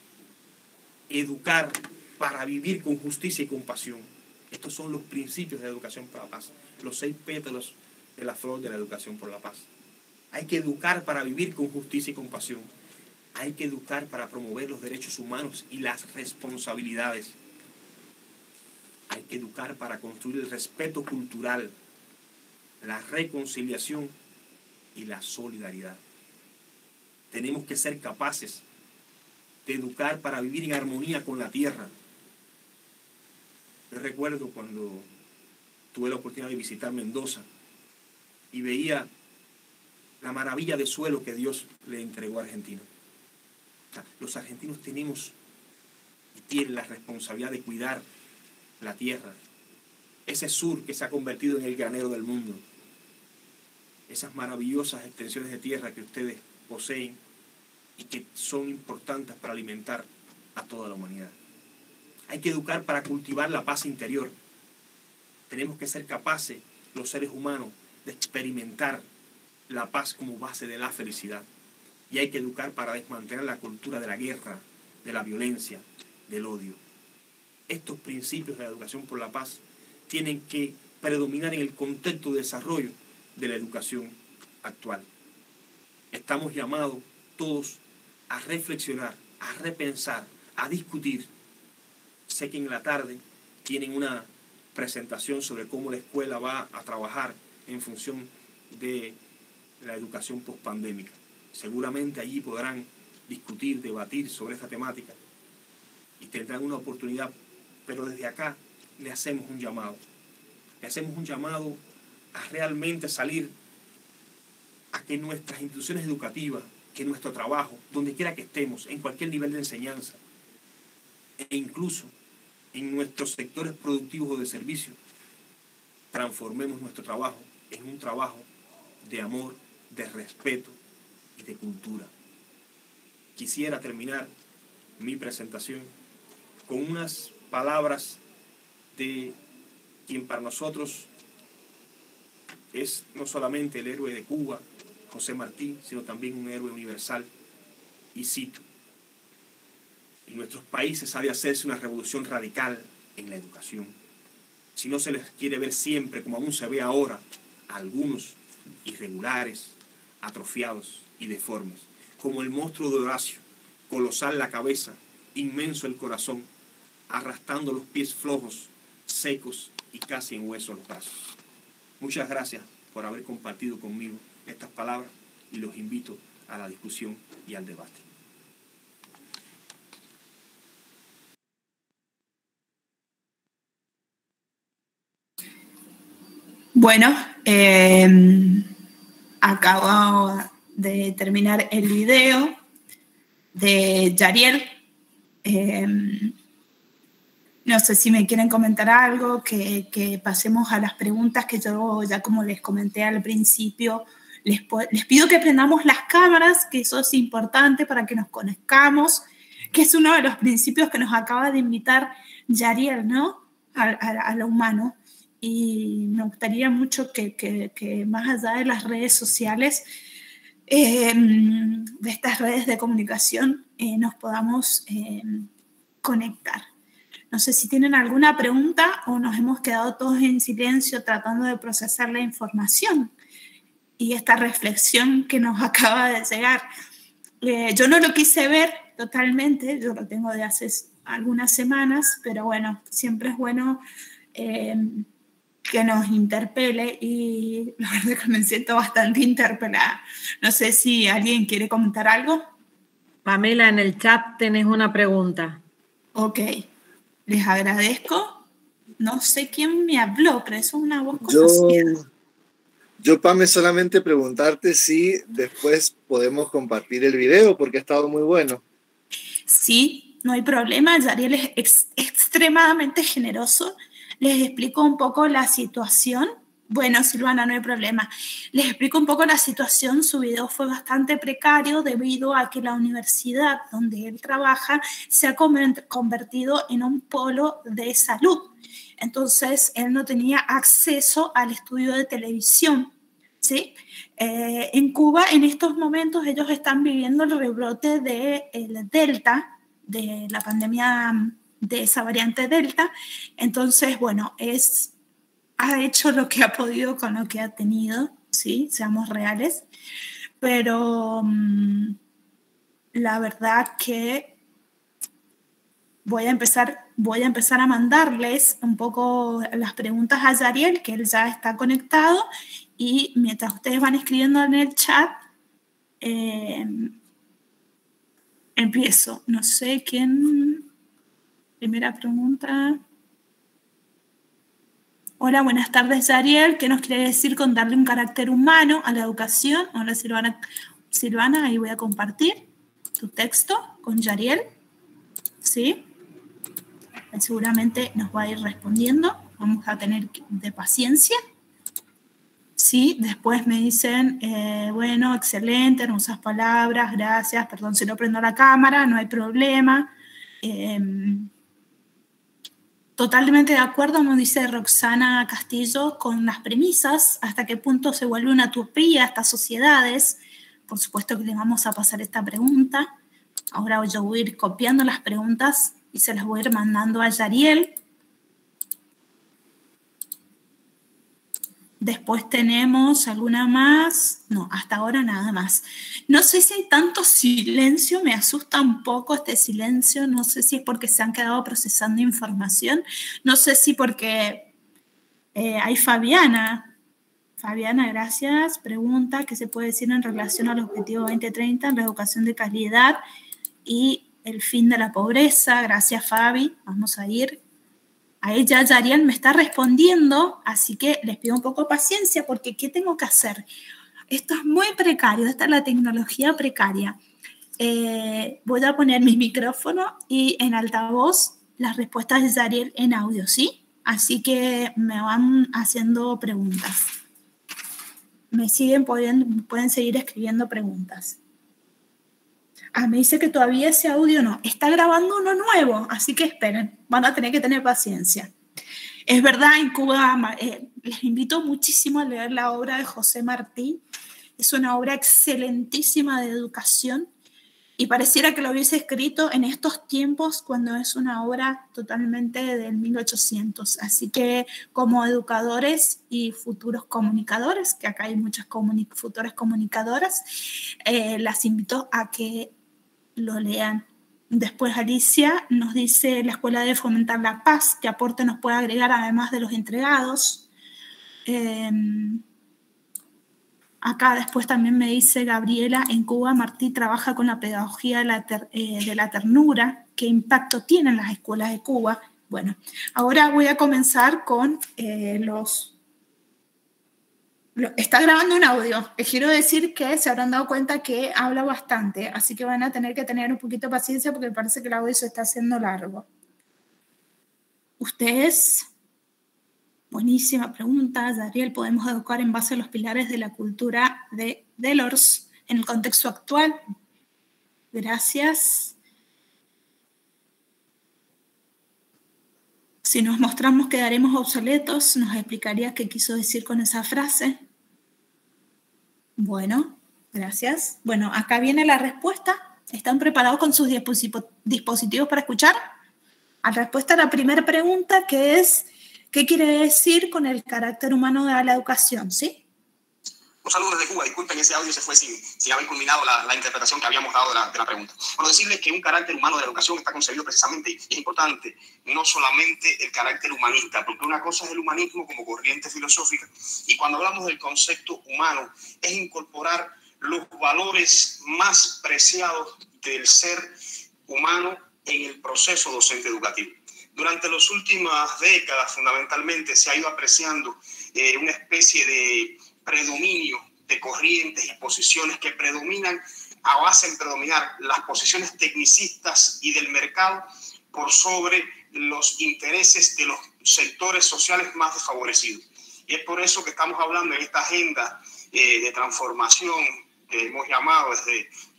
educar para vivir con justicia y compasión. Estos son los principios de la educación por la paz, los 6 pétalos de la flor de la educación por la paz. Hay que educar para vivir con justicia y compasión. Hay que educar para promover los derechos humanos y las responsabilidades. Hay que educar para construir el respeto cultural, la reconciliación y la solidaridad. Tenemos que ser capaces de educar para vivir en armonía con la tierra. Yo recuerdo cuando tuve la oportunidad de visitar Mendoza y veía la maravilla de suelo que Dios le entregó a Argentina. O sea, los argentinos tenemos y tienen la responsabilidad de cuidar la tierra, ese sur que se ha convertido en el granero del mundo, esas maravillosas extensiones de tierra que ustedes poseen y que son importantes para alimentar a toda la humanidad. Hay que educar para cultivar la paz interior. Tenemos que ser capaces, los seres humanos, de experimentar la paz como base de la felicidad. Y hay que educar para desmantelar la cultura de la guerra, de la violencia, del odio. Estos principios de la educación por la paz tienen que predominar en el contexto de desarrollo de la educación actual. Estamos llamados todos a reflexionar, a repensar, a discutir Sé que en la tarde tienen una presentación sobre cómo la escuela va a trabajar en función de la educación pospandémica. Seguramente allí podrán discutir, debatir sobre esta temática y tendrán una oportunidad, pero desde acá le hacemos un llamado. Le hacemos un llamado a realmente salir a que nuestras instituciones educativas, que nuestro trabajo, donde quiera que estemos, en cualquier nivel de enseñanza, e incluso en nuestros sectores productivos o de servicio, transformemos nuestro trabajo en un trabajo de amor, de respeto y de cultura. Quisiera terminar mi presentación con unas palabras de quien para nosotros es no solamente el héroe de Cuba, José Martí, sino también un héroe universal. Y cito: en nuestros países ha de hacerse una revolución radical en la educación. Si no se les quiere ver siempre, como aún se ve ahora, a algunos irregulares, atrofiados y deformes, como el monstruo de Horacio, colosal la cabeza, inmenso el corazón, arrastrando los pies flojos, secos y casi en hueso los brazos. Muchas gracias por haber compartido conmigo estas palabras y los invito a la discusión y al debate. Bueno, acabo de terminar el video de Yariel. No sé si me quieren comentar algo, que pasemos a las preguntas que yo ya, como les comenté al principio, les pido que prendamos las cámaras, que eso es importante para que nos conozcamos, que es uno de los principios que nos acaba de invitar Yariel, ¿no? A lo humano. Y me gustaría mucho que más allá de las redes sociales, de estas redes de comunicación, nos podamos conectar. No sé si tienen alguna pregunta o nos hemos quedado todos en silencio tratando de procesar la información y esta reflexión que nos acaba de llegar. Yo no lo quise ver totalmente, yo lo tengo de hace algunas semanas, pero bueno, siempre es bueno que nos interpele y la verdad que me siento bastante interpelada. No sé si alguien quiere comentar algo. Pamela, en el chat tenés una pregunta. Ok, les agradezco. No sé quién me habló, pero eso es una voz conocida. Yo, Pame, solamente preguntarte si después podemos compartir el video, porque ha estado muy bueno. Sí, no hay problema. Yariel es extremadamente generoso. Les explico un poco la situación. Bueno, Silvana, no hay problema. Les explico un poco la situación. Su video fue bastante precario debido a que la universidad donde él trabaja se ha convertido en un polo de salud. Entonces, él no tenía acceso al estudio de televisión, ¿sí? En Cuba, en estos momentos, ellos están viviendo el rebrote del Delta, de la pandemia de esa variante Delta. Entonces, bueno, ha hecho lo que ha podido con lo que ha tenido, ¿sí? Seamos reales. Pero la verdad que voy a empezar a mandarles un poco las preguntas a Yariel, que él ya está conectado, y mientras ustedes van escribiendo en el chat, empiezo. No sé quién. Primera pregunta. Hola, buenas tardes, Yariel. ¿Qué nos quiere decir con darle un carácter humano a la educación? Hola, Silvana, ahí voy a compartir tu texto con Yariel. ¿Sí? Seguramente nos va a ir respondiendo. Vamos a tener de paciencia. Sí, después me dicen, bueno, excelente, hermosas palabras, gracias. Perdón si no prendo la cámara, no hay problema. Totalmente de acuerdo, nos dice Roxana Castillo, con las premisas, hasta qué punto se vuelve una utopía estas sociedades. Por supuesto que le vamos a pasar esta pregunta. Ahora yo voy a ir copiando las preguntas y se las voy a ir mandando a Yariel. Después tenemos alguna más. No, hasta ahora nada más. No sé si hay tanto silencio, me asusta un poco este silencio. No sé si es porque se han quedado procesando información. No sé si porque hay Fabiana. Fabiana, gracias. Pregunta, ¿qué se puede decir en relación al objetivo 2030 en la educación de calidad y el fin de la pobreza? Gracias, Fabi. Vamos a ir. A ella Yarian me está respondiendo, así que les pido un poco de paciencia porque ¿qué tengo que hacer? Esto es muy precario, esta es la tecnología precaria. Voy a poner mi micrófono y en altavoz las respuestas de Yariel en audio, ¿sí? Así que me van haciendo preguntas. Me siguen, pueden seguir escribiendo preguntas. Me dice que todavía ese audio no. Está grabando uno nuevo, así que esperen. Van a tener que tener paciencia. Es verdad, en Cuba les invito muchísimo a leer la obra de José Martí. Es una obra excelentísima de educación y pareciera que lo hubiese escrito en estos tiempos cuando es una obra totalmente del 1800. Así que como educadores y futuros comunicadores, que acá hay muchas futuras comunicadoras, las invito a que lo lean. Después Alicia nos dice la Escuela debe fomentar la paz, ¿qué aporte nos puede agregar además de los entregados? Acá después también me dice Gabriela, en Cuba Martí trabaja con la pedagogía de la ternura, ¿qué impacto tienen las escuelas de Cuba? Bueno, ahora voy a comenzar con Está grabando un audio. Les quiero decir que se habrán dado cuenta que habla bastante, así que van a tener que tener un poquito de paciencia porque parece que el audio se está haciendo largo. Ustedes, buenísima pregunta, Dariel, ¿podemos educar en base a los pilares de la cultura de Delors en el contexto actual? Gracias. Si nos mostramos quedaremos obsoletos, ¿nos explicaría qué quiso decir con esa frase? Bueno, gracias. Bueno, acá viene la respuesta. ¿Están preparados con sus dispositivos para escuchar? La respuesta a la primera pregunta, que es, ¿qué quiere decir con el carácter humano de la educación? ¿Sí? Un saludo desde Cuba. Disculpen, ese audio se fue sin haber culminado la interpretación que habíamos dado de la pregunta. Bueno, decirles que un carácter humano de la educación está concebido precisamente, es importante, no solamente el carácter humanista, porque una cosa es el humanismo como corriente filosófica, y cuando hablamos del concepto humano, es incorporar los valores más preciados del ser humano en el proceso docente educativo. Durante las últimas décadas, fundamentalmente, se ha ido apreciando una especie de predominio de corrientes y posiciones que predominan o hacen predominar las posiciones tecnicistas y del mercado por sobre los intereses de los sectores sociales más desfavorecidos. Y es por eso que estamos hablando en esta agenda de transformación que hemos llamado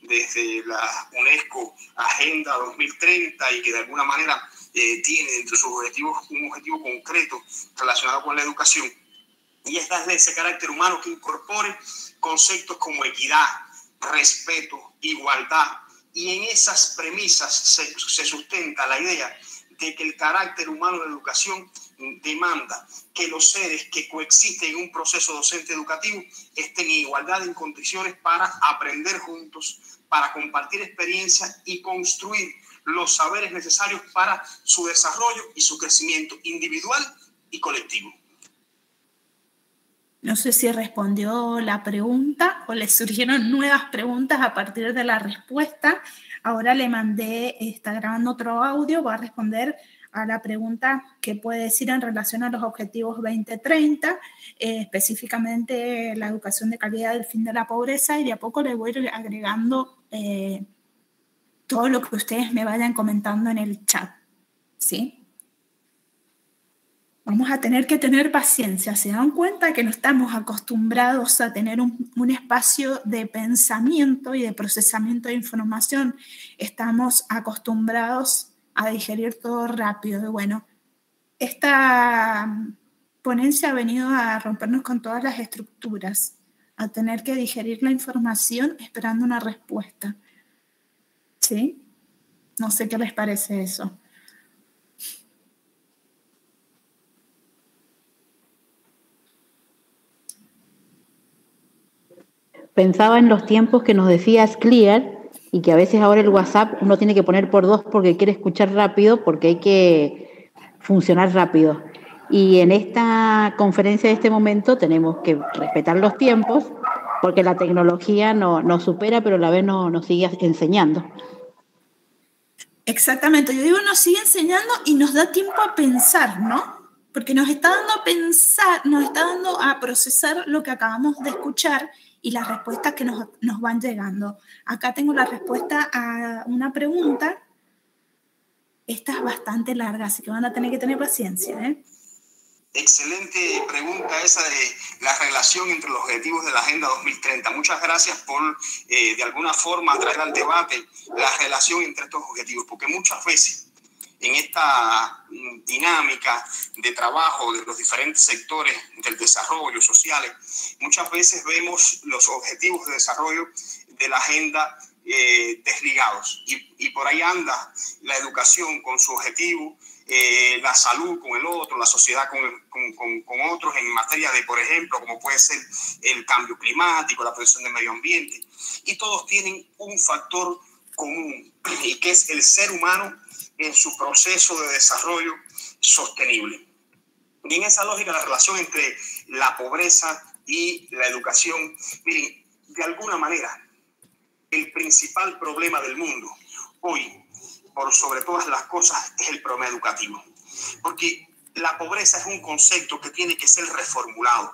desde la UNESCO Agenda 2030 y que de alguna manera tiene entre sus objetivos un objetivo concreto relacionado con la educación. Y es darle ese carácter humano que incorpore conceptos como equidad, respeto, igualdad. Y en esas premisas se sustenta la idea de que el carácter humano de la educación demanda que los seres que coexisten en un proceso docente educativo estén en igualdad en condiciones para aprender juntos, para compartir experiencias y construir los saberes necesarios para su desarrollo y su crecimiento individual y colectivo. No sé si respondió la pregunta o le surgieron nuevas preguntas a partir de la respuesta. Ahora le mandé, está grabando otro audio, va a responder a la pregunta que puede decir en relación a los objetivos 2030, específicamente la educación de calidad del fin de la pobreza, y de a poco le voy a ir agregando todo lo que ustedes me vayan comentando en el chat, ¿sí? Vamos a tener que tener paciencia. ¿Se dan cuenta que no estamos acostumbrados a tener un espacio de pensamiento y de procesamiento de información? Estamos acostumbrados a digerir todo rápido. Y bueno, esta ponencia ha venido a rompernos con todas las estructuras, a tener que digerir la información esperando una respuesta. ¿Sí? No sé qué les parece eso. pensaba en los tiempos que nos decías Clear y que a veces ahora el WhatsApp uno tiene que poner por 2 porque quiere escuchar rápido, porque hay que funcionar rápido. Y en esta conferencia de este momento tenemos que respetar los tiempos porque la tecnología nos supera, pero a la vez nos sigue enseñando. Exactamente, yo digo, nos sigue enseñando y nos da tiempo a pensar, ¿no? Porque nos está dando a pensar, nos está dando a procesar lo que acabamos de escuchar y las respuestas que nos van llegando. Acá tengo la respuesta a una pregunta. Esta es bastante larga, así que van a tener que tener paciencia, ¿eh? Excelente pregunta esa de la relación entre los objetivos de la Agenda 2030. Muchas gracias por, de alguna forma, traer al debate la relación entre estos objetivos, porque muchas veces en esta dinámica de trabajo de los diferentes sectores del desarrollo sociales, muchas veces vemos los objetivos de desarrollo de la agenda desligados. Y por ahí anda la educación con su objetivo, la salud con el otro, la sociedad con otros en materia de, por ejemplo, como puede ser el cambio climático, la protección del medio ambiente. Y todos tienen un factor común, y que es el ser humano en su proceso de desarrollo sostenible. Y en esa lógica, la relación entre la pobreza y la educación, miren, de alguna manera, el principal problema del mundo hoy, por sobre todas las cosas, es el problema educativo. Porque la pobreza es un concepto que tiene que ser reformulado.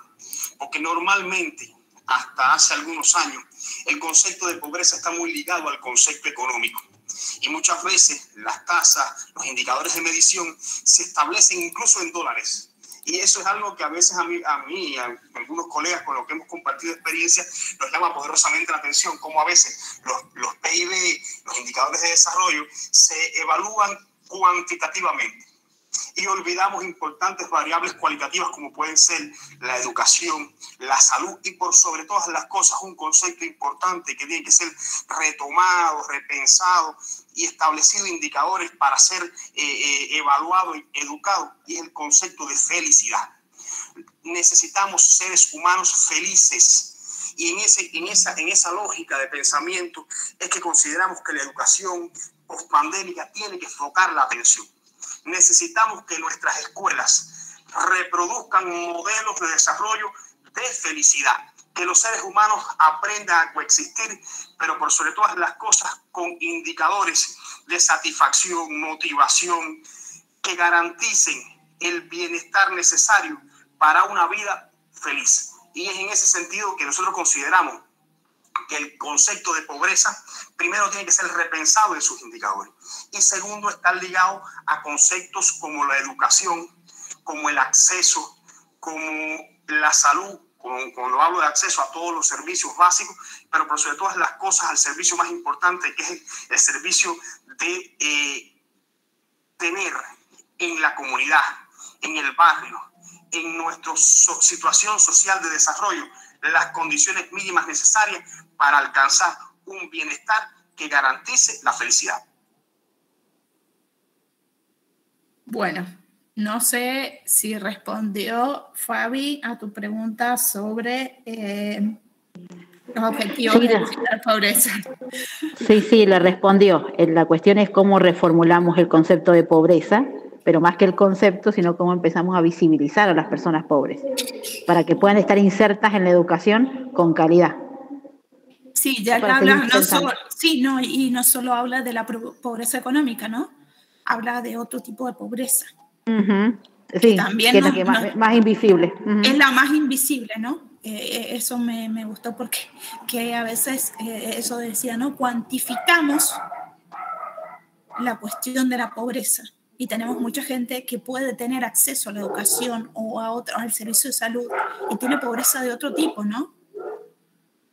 Porque normalmente, hasta hace algunos años, el concepto de pobreza está muy ligado al concepto económico. Y muchas veces las tasas, los indicadores de medición se establecen incluso en dólares. Y eso es algo que a veces a mí y a algunos colegas con los que hemos compartido experiencia nos llama poderosamente la atención, cómo a veces los PIB, los indicadores de desarrollo, se evalúan cuantitativamente. Y olvidamos importantes variables cualitativas como pueden ser la educación, la salud y por sobre todas las cosas un concepto importante que tiene que ser retomado, repensado y establecido indicadores para ser evaluado y educado, y es el concepto de felicidad. Necesitamos seres humanos felices. Y en esa lógica de pensamiento es que consideramos que la educación postpandémica tiene que enfocar la atención. Necesitamos que nuestras escuelas reproduzcan modelos de desarrollo de felicidad, que los seres humanos aprendan a coexistir, pero por sobre todas las cosas con indicadores de satisfacción, motivación, que garanticen el bienestar necesario para una vida feliz. Y es en ese sentido que nosotros consideramos que el concepto de pobreza primero tiene que ser repensado en sus indicadores y segundo está ligado a conceptos como la educación, como el acceso, como la salud, cuando hablo de acceso a todos los servicios básicos, pero por sobre todas las cosas al servicio más importante, que es el servicio de tener en la comunidad, en el barrio, en nuestra situación social de desarrollo, las condiciones mínimas necesarias para alcanzar un bienestar que garantice la felicidad. Bueno, no sé si respondió Fabi a tu pregunta sobre los objetivos de la pobreza. Sí, le respondió. La cuestión es cómo reformulamos el concepto de pobreza, pero más que el concepto, sino cómo empezamos a visibilizar a las personas pobres para que puedan estar insertas en la educación con calidad. Sí, ya habla, y no solo habla de la pobreza económica, ¿no? Habla de otro tipo de pobreza. Sí, también que es la que más invisible. Es la más invisible, ¿no? Eso me gustó porque que a veces, eso decía, ¿no? Cuantificamos la cuestión de la pobreza y tenemos mucha gente que puede tener acceso a la educación o al servicio de salud y tiene pobreza de otro tipo, ¿no?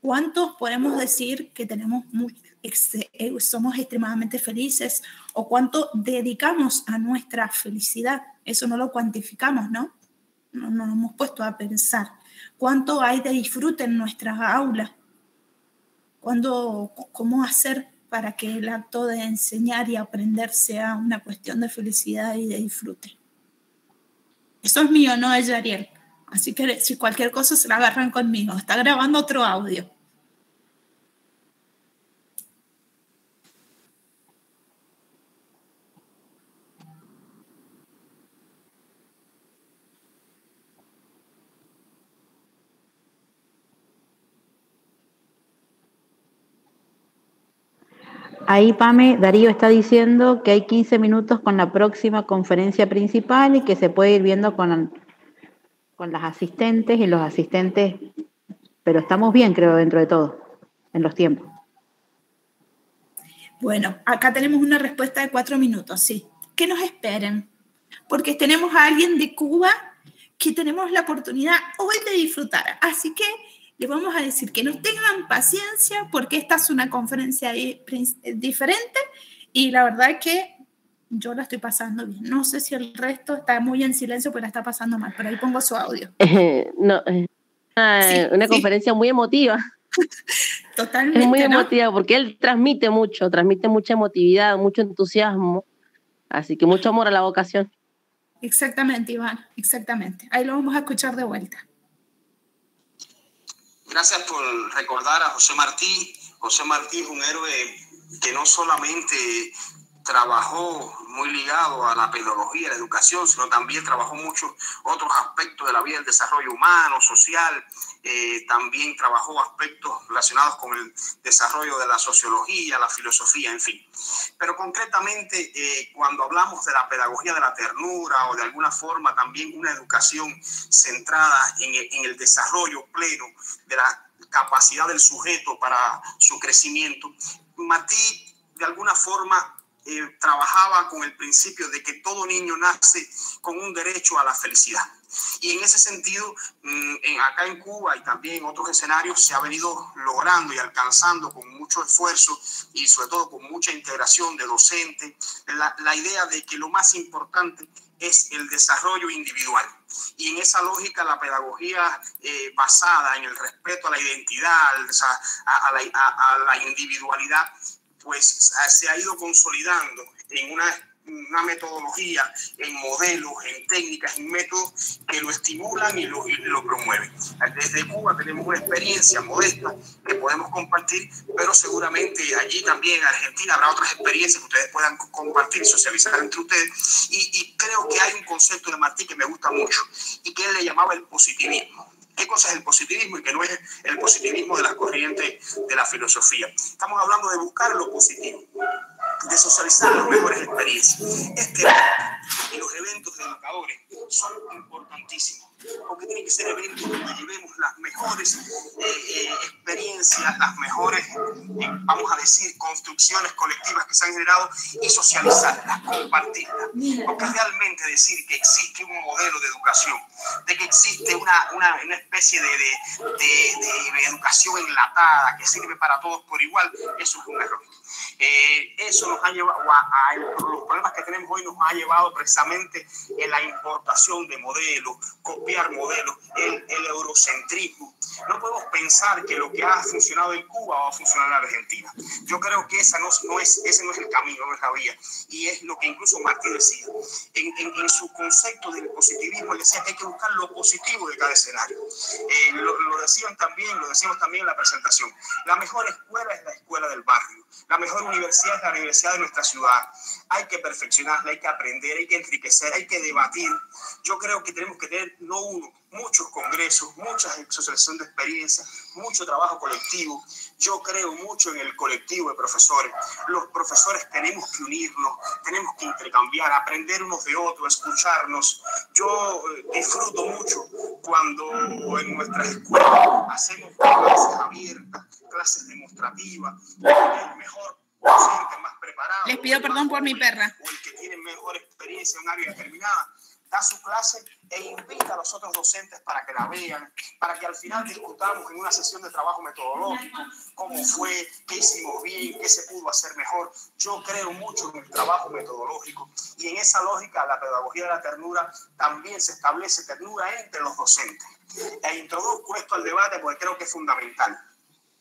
¿Cuántos podemos decir que somos extremadamente felices o cuánto dedicamos a nuestra felicidad? Eso no lo cuantificamos, ¿no? No nos hemos puesto a pensar. ¿Cuánto hay de disfrute en nuestras aulas? ¿Cómo hacer para que el acto de enseñar y aprender sea una cuestión de felicidad y de disfrute? Eso es mío, no es de Ariel. Así que si cualquier cosa se la agarran conmigo. Está grabando otro audio. Ahí, Pame, Darío está diciendo que hay 15 minutos con la próxima conferencia principal y que se puede ir viendo con las asistentes y los asistentes, pero estamos bien, creo, dentro de todo, en los tiempos. Bueno, acá tenemos una respuesta de 4 minutos, sí. Que nos esperen, porque tenemos a alguien de Cuba que tenemos la oportunidad hoy de disfrutar. Así que le vamos a decir que nos tengan paciencia, porque esta es una conferencia diferente y la verdad es que yo la estoy pasando bien. No sé si el resto está muy en silencio, pero la está pasando mal. Pero ahí pongo su audio. Una conferencia muy emotiva. Totalmente, es muy emotiva, porque él transmite mucha emotividad, mucho entusiasmo, así que mucho amor a la vocación. Exactamente, Iván, exactamente. Ahí lo vamos a escuchar de vuelta. Gracias por recordar a José Martí. José Martí es un héroe que no solamente trabajó muy ligado a la pedagogía, a la educación, sino también trabajó muchos otros aspectos de la vida, el desarrollo humano, social. También trabajó aspectos relacionados con el desarrollo de la sociología, la filosofía, en fin. Pero concretamente, cuando hablamos de la pedagogía de la ternura o de alguna forma también una educación centrada en el desarrollo pleno de la capacidad del sujeto para su crecimiento, Martí de alguna forma trabajaba con el principio de que todo niño nace con un derecho a la felicidad. Y en ese sentido, acá en Cuba y también en otros escenarios se ha venido logrando y alcanzando con mucho esfuerzo y sobre todo con mucha integración de docentes, la idea de que lo más importante es el desarrollo individual. Y en esa lógica la pedagogía basada en el respeto a la identidad, a la individualidad, pues se ha ido consolidando en una metodología, en modelos, en técnicas, en métodos que lo estimulan y lo promueven. Desde Cuba tenemos una experiencia modesta que podemos compartir, pero seguramente allí también en Argentina habrá otras experiencias que ustedes puedan compartir y socializar entre ustedes. Y creo que hay un concepto de Martí que me gusta mucho y que él le llamaba el positivismo. ¿Qué cosa es el positivismo y que no es el positivismo de las corrientes de la filosofía? Estamos hablando de buscar lo positivo, de socializar las mejores experiencias. Y los eventos de educadores son importantísimos, porque tienen que ser eventos donde llevemos las mejores experiencias, las mejores, vamos a decir, construcciones colectivas que se han generado y socializarlas, compartirlas. Porque realmente decir que existe un modelo de educación, de que existe una especie de educación enlatada que sirve para todos por igual, eso es un error. Eso nos ha llevado los problemas que tenemos hoy nos ha llevado precisamente en la importación de modelos, copiar modelos, el eurocentrismo. No podemos pensar que lo que ha funcionado en Cuba va a funcionar en Argentina. Yo creo que ese no es el camino, no es la vía. Y es lo que incluso Martí decía. En su concepto del positivismo, él decía que hay que buscar lo positivo de cada escenario. Lo decíamos también en la presentación. La mejor escuela es la escuela del barrio. La mejor universidad es la universidad de nuestra ciudad. Hay que perfeccionarla, hay que aprender, hay que enriquecer, hay que debatir. Yo creo que tenemos que tener no uno, muchos congresos, mucha socialización de experiencias, mucho trabajo colectivo. Yo creo mucho en el colectivo de profesores. Los profesores tenemos que unirnos, tenemos que intercambiar, aprender unos de otros, escucharnos. Yo disfruto mucho cuando en nuestras escuelas hacemos clases abiertas, clases demostrativas, el mejor docente más preparado. Les pido perdón por mi perra. O el que tiene mejor experiencia en un área determinada, da su clase e invita a los otros docentes para que la vean, para que al final discutamos en una sesión de trabajo metodológico cómo fue, qué hicimos bien, qué se pudo hacer mejor. Yo creo mucho en el trabajo metodológico y en esa lógica la pedagogía de la ternura también se establece ternura entre los docentes. E introduzco esto al debate porque creo que es fundamental.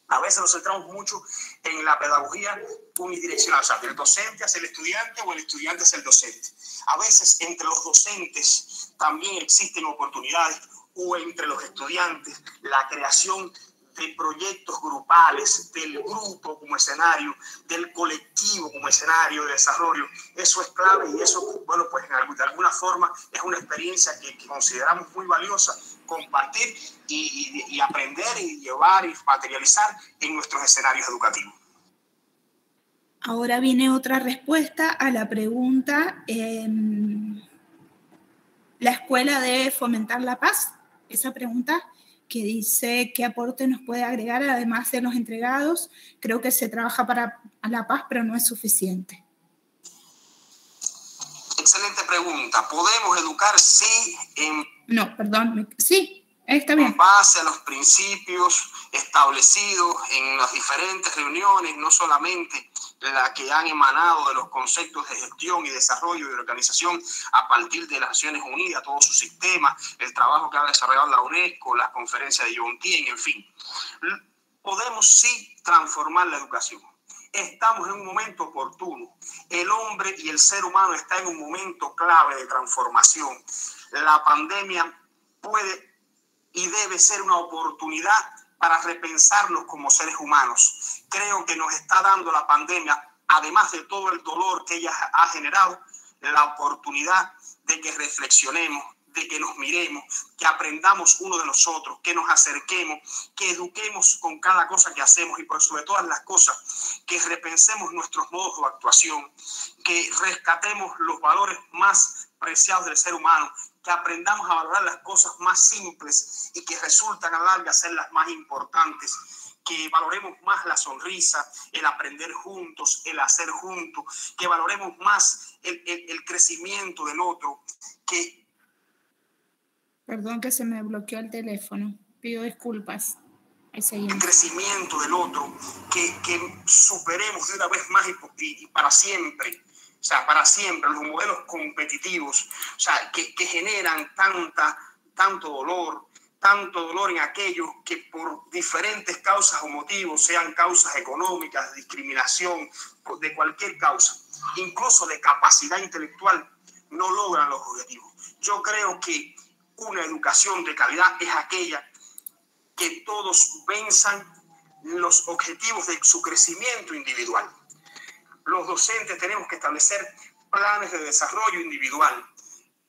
A veces nos centramos mucho en la pedagogía unidireccional, o sea, del docente hacia el estudiante o el estudiante hacia el docente. A veces entre los docentes también existen oportunidades o entre los estudiantes la creación de proyectos grupales, del grupo como escenario, del colectivo como escenario de desarrollo. Eso es clave y eso, bueno, pues de alguna forma es una experiencia que consideramos muy valiosa compartir y aprender y llevar y materializar en nuestros escenarios educativos. Ahora viene otra respuesta a la pregunta, ¿la escuela debe fomentar la paz? Esa pregunta que dice qué aporte nos puede agregar además de los entregados. Creo que se trabaja para la paz, pero no es suficiente. Excelente pregunta. ¿Podemos educar? Sí. No, perdón. Sí, está bien. En base a los principios establecidos en las diferentes reuniones, no solamente la que han emanado de los conceptos de gestión y desarrollo y organización a partir de las Naciones Unidas, todo su sistema, el trabajo que ha desarrollado la UNESCO, las conferencias de Yontién, en fin. Podemos sí transformar la educación. Estamos en un momento oportuno. El hombre y el ser humano está en un momento clave de transformación. La pandemia puede y debe ser una oportunidad para repensarnos como seres humanos. Creo que nos está dando la pandemia, además de todo el dolor que ella ha generado, la oportunidad de que reflexionemos, de que nos miremos, que aprendamos uno de los otros, que nos acerquemos, que eduquemos con cada cosa que hacemos y por sobre todas las cosas, que repensemos nuestros modos de actuación, que rescatemos los valores más preciados del ser humano, que aprendamos a valorar las cosas más simples y que resultan a la larga ser las más importantes, que valoremos más la sonrisa, el aprender juntos, el hacer juntos, que valoremos más el crecimiento del otro, que... Perdón que se me bloqueó el teléfono, pido disculpas. El crecimiento del otro, que superemos de una vez más y para siempre. O sea, para siempre, los modelos competitivos, o sea, que generan tanto dolor en aquellos que por diferentes causas o motivos, sean causas económicas, discriminación, de cualquier causa, incluso de capacidad intelectual, no logran los objetivos. Yo creo que una educación de calidad es aquella que todos venzan los objetivos de su crecimiento individual. Los docentes tenemos que establecer planes de desarrollo individual.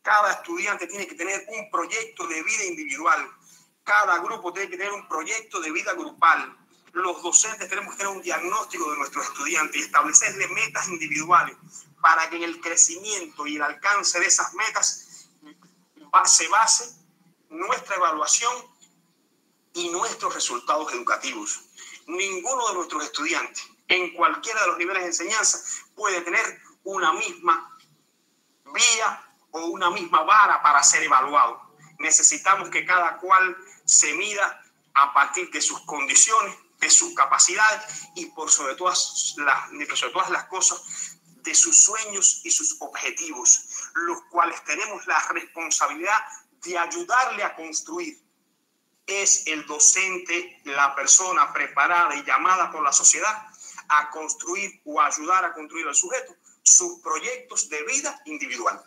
Cada estudiante tiene que tener un proyecto de vida individual. Cada grupo tiene que tener un proyecto de vida grupal. Los docentes tenemos que tener un diagnóstico de nuestros estudiantes y establecerles metas individuales para que en el crecimiento y el alcance de esas metas se base nuestra evaluación y nuestros resultados educativos. Ninguno de nuestros estudiantes, en cualquiera de los niveles de enseñanza, puede tener una misma vía o una misma vara para ser evaluado. Necesitamos que cada cual se mida a partir de sus condiciones, de sus capacidades y por sobre todas las cosas, de sus sueños y sus objetivos, los cuales tenemos la responsabilidad de ayudarle a construir. Es el docente la persona preparada y llamada por la sociedad a construir o ayudar a construir al sujeto sus proyectos de vida individual.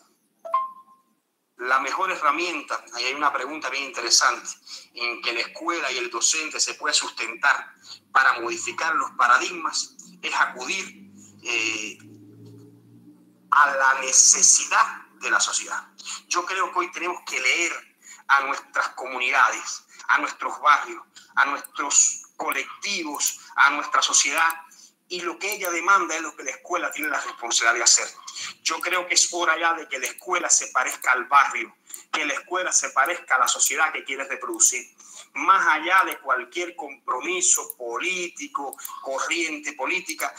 La mejor herramienta, ahí hay una pregunta bien interesante, en que la escuela y el docente se puede sustentar para modificar los paradigmas, es acudir a la necesidad de la sociedad. Yo creo que hoy tenemos que leer a nuestras comunidades, a nuestros barrios, a nuestros colectivos, a nuestra sociedad, y lo que ella demanda es lo que la escuela tiene la responsabilidad de hacer. Yo creo que es hora ya de que la escuela se parezca al barrio, que la escuela se parezca a la sociedad que quiere reproducir. Más allá de cualquier compromiso político, corriente política,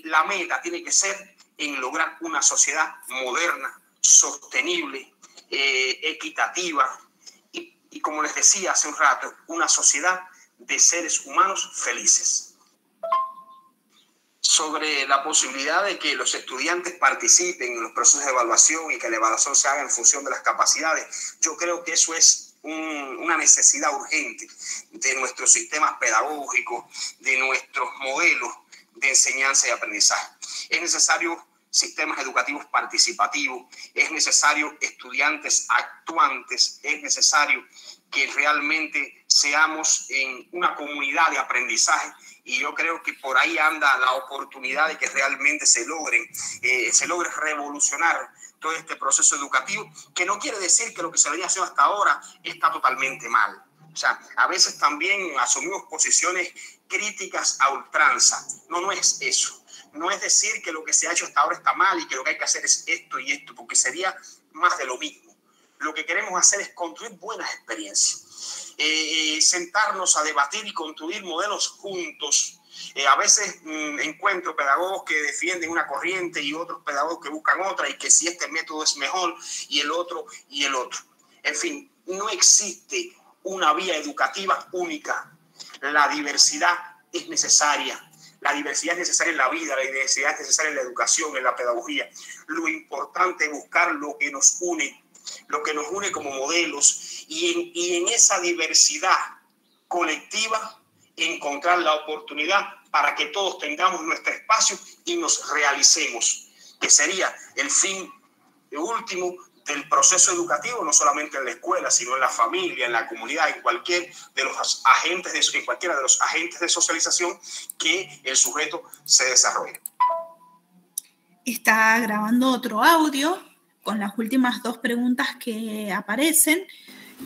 la meta tiene que ser en lograr una sociedad moderna, sostenible, equitativa y como les decía hace un rato, una sociedad de seres humanos felices. Sobre la posibilidad de que los estudiantes participen en los procesos de evaluación y que la evaluación se haga en función de las capacidades, yo creo que eso es una necesidad urgente de nuestros sistemas pedagógicos, de nuestros modelos de enseñanza y aprendizaje. Es necesario sistemas educativos participativos, es necesario estudiantes actuantes, es necesario que realmente seamos en una comunidad de aprendizaje. Y yo creo que por ahí anda la oportunidad de que realmente se logre revolucionar todo este proceso educativo, que no quiere decir que lo que se venía haciendo hasta ahora está totalmente mal. O sea, a veces también asumimos posiciones críticas a ultranza. No es eso. no es decir que lo que se ha hecho hasta ahora está mal y que lo que hay que hacer es esto y esto, porque sería más de lo mismo. Lo que queremos hacer es construir buenas experiencias, sentarnos a debatir y construir modelos juntos. A veces encuentro pedagogos que defienden una corriente y otros pedagogos que buscan otra, y que si este método es mejor y el otro y el otro. En fin, no existe una vía educativa única. La diversidad es necesaria. La diversidad es necesaria en la vida, la diversidad es necesaria en la educación, en la pedagogía. Lo importante es buscar lo que nos une como modelos, y en esa diversidad colectiva encontrar la oportunidad para que todos tengamos nuestro espacio y nos realicemos, que sería el fin último del proceso educativo, no solamente en la escuela, sino en la familia, en la comunidad, en cualquiera de los agentes de socialización que el sujeto se desarrolle. Está grabando otro audio con las últimas 2 preguntas que aparecen,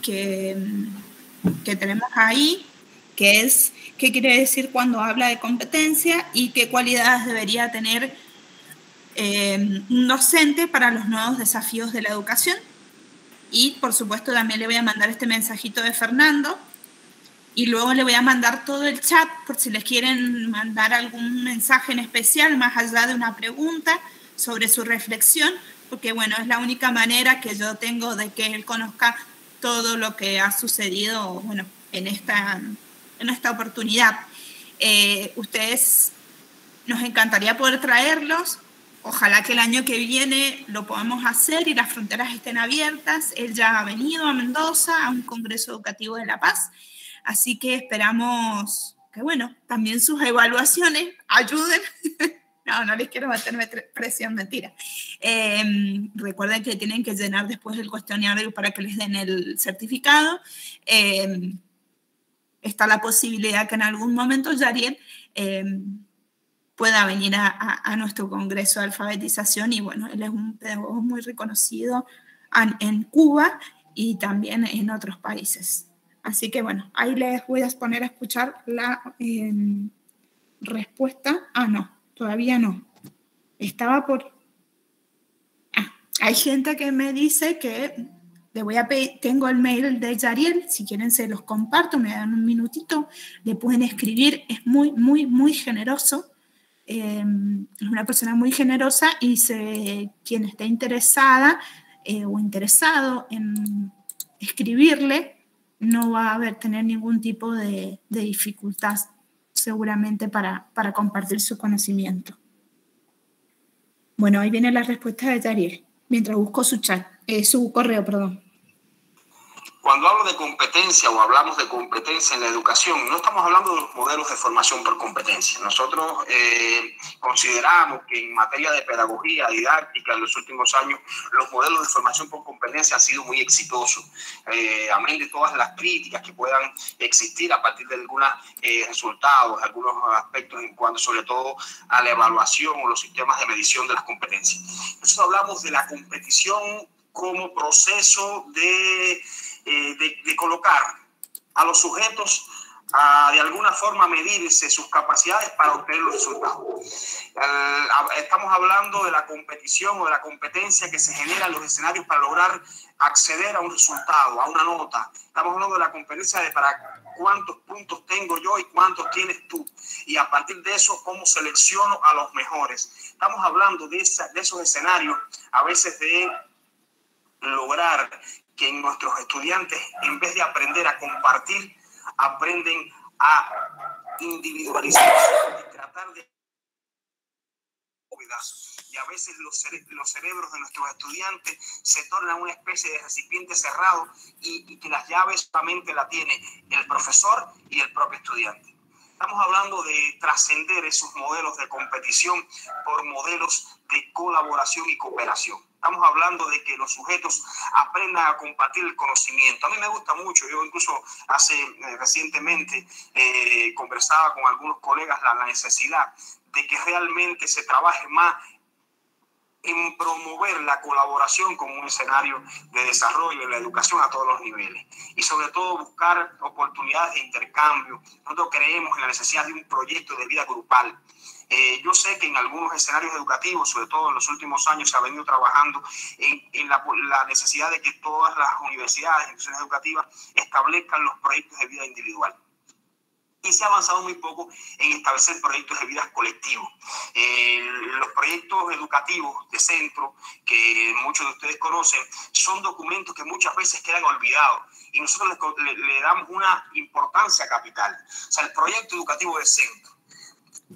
que tenemos ahí, que es qué quiere decir cuando habla de competencia y qué cualidades debería tener un docente para los nuevos desafíos de la educación. Y por supuesto también le voy a mandar este mensajito de Fernando, y luego le voy a mandar todo el chat por si les quieren mandar algún mensaje en especial más allá de una pregunta sobre su reflexión, porque bueno, es la única manera que yo tengo de que él conozca todo lo que ha sucedido, bueno, en esta oportunidad. Ustedes, nos encantaría poder traerlos. Ojalá que el año que viene lo podamos hacer y las fronteras estén abiertas. Él ya ha venido a Mendoza a un congreso educativo de La Paz, así que esperamos que, bueno, también sus evaluaciones ayuden. No les quiero meter presión, mentira. Recuerden que tienen que llenar después el cuestionario para que les den el certificado. Está la posibilidad que en algún momento Yariel pueda venir a nuestro congreso de alfabetización, y bueno, él es un pedagogo muy reconocido en Cuba y también en otros países. Así que bueno, ahí les voy a poner a escuchar la respuesta. No, todavía no. Estaba por... hay gente que me dice que le voy a pedir, tengo el mail de Yariel, si quieren se los comparto, me dan un minutito, le pueden escribir, es muy, muy, muy generoso. Es una persona muy generosa, y quien esté interesada o interesado en escribirle no va a tener ningún tipo de dificultad seguramente para compartir su conocimiento. Bueno, ahí viene la respuesta de Yariel, mientras busco su correo, perdón. Cuando hablo de competencia o hablamos de competencia en la educación, no estamos hablando de los modelos de formación por competencia. Nosotros consideramos que en materia de pedagogía didáctica en los últimos años los modelos de formación por competencia han sido muy exitosos. Amén de todas las críticas que puedan existir a partir de algunos resultados, algunos aspectos en cuanto sobre todo a la evaluación o los sistemas de medición de las competencias. Nosotros hablamos de la competición como proceso de colocar a los sujetos a de alguna forma medirse sus capacidades para obtener los resultados. Estamos hablando de la competición o de la competencia que se genera en los escenarios para lograr acceder a un resultado, a una nota. Estamos hablando de la competencia de para cuántos puntos tengo yo y cuántos tienes tú. Y a partir de eso, cómo selecciono a los mejores. Estamos hablando de esos escenarios, a veces de lograr que nuestros estudiantes, en vez de aprender a compartir, aprenden a individualizar y tratar de... Y a veces los cerebros de nuestros estudiantes se tornan una especie de recipiente cerrado y que las llaves solamente la tiene el profesor y el propio estudiante. Estamos hablando de trascender esos modelos de competición por modelos de colaboración y cooperación. Estamos hablando de que los sujetos aprendan a compartir el conocimiento. A mí me gusta mucho, yo incluso recientemente conversaba con algunos colegas la necesidad de que realmente se trabaje más en promover la colaboración como un escenario de desarrollo en la educación a todos los niveles y sobre todo buscar oportunidades de intercambio. Nosotros creemos en la necesidad de un proyecto de vida grupal. Yo sé que en algunos escenarios educativos, sobre todo en los últimos años, se ha venido trabajando en la necesidad de que todas las universidades, instituciones educativas establezcan los proyectos de vida individual. Y se ha avanzado muy poco en establecer proyectos de vida colectivos. Los proyectos educativos de centro, que muchos de ustedes conocen, son documentos que muchas veces quedan olvidados y nosotros le damos una importancia capital. O sea, el proyecto educativo de centro,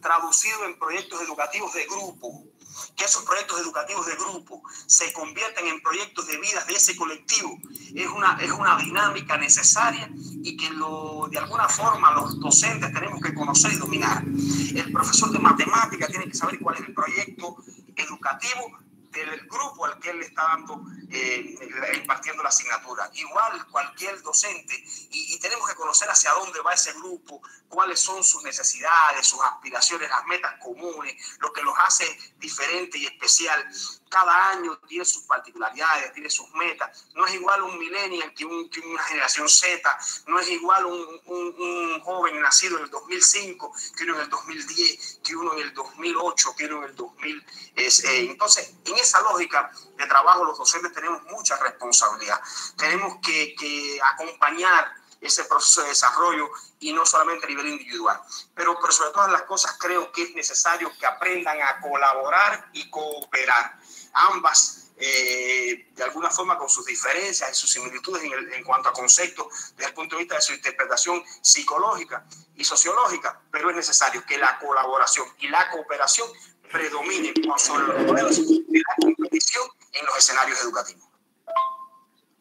traducido en proyectos educativos de grupo, que esos proyectos educativos de grupo se convierten en proyectos de vida de ese colectivo, es una dinámica necesaria y que de alguna forma los docentes tenemos que conocer y dominar. El profesor de matemática tiene que saber cuál es el proyecto educativo del grupo al que él le está dando, impartiendo la asignatura. Igual cualquier docente, y tenemos que conocer hacia dónde va ese grupo, cuáles son sus necesidades, sus aspiraciones, las metas comunes, lo que los hace diferente y especial. Cada año tiene sus particularidades, tiene sus metas. No es igual un millennial que una generación Z, no es igual un joven nacido en el 2005 que uno en el 2010, que uno en el 2008, que uno en el 2000. Entonces, en esa lógica de trabajo, los docentes tenemos mucha responsabilidad. Tenemos que acompañar ese proceso de desarrollo y no solamente a nivel individual. Pero sobre todas las cosas creo que es necesario que aprendan a colaborar y cooperar. Ambas, de alguna forma, con sus diferencias y sus similitudes en cuanto a conceptos desde el punto de vista de su interpretación psicológica y sociológica, pero es necesario que la colaboración y la cooperación predominen por sobre los modelos de la competición en los escenarios educativos.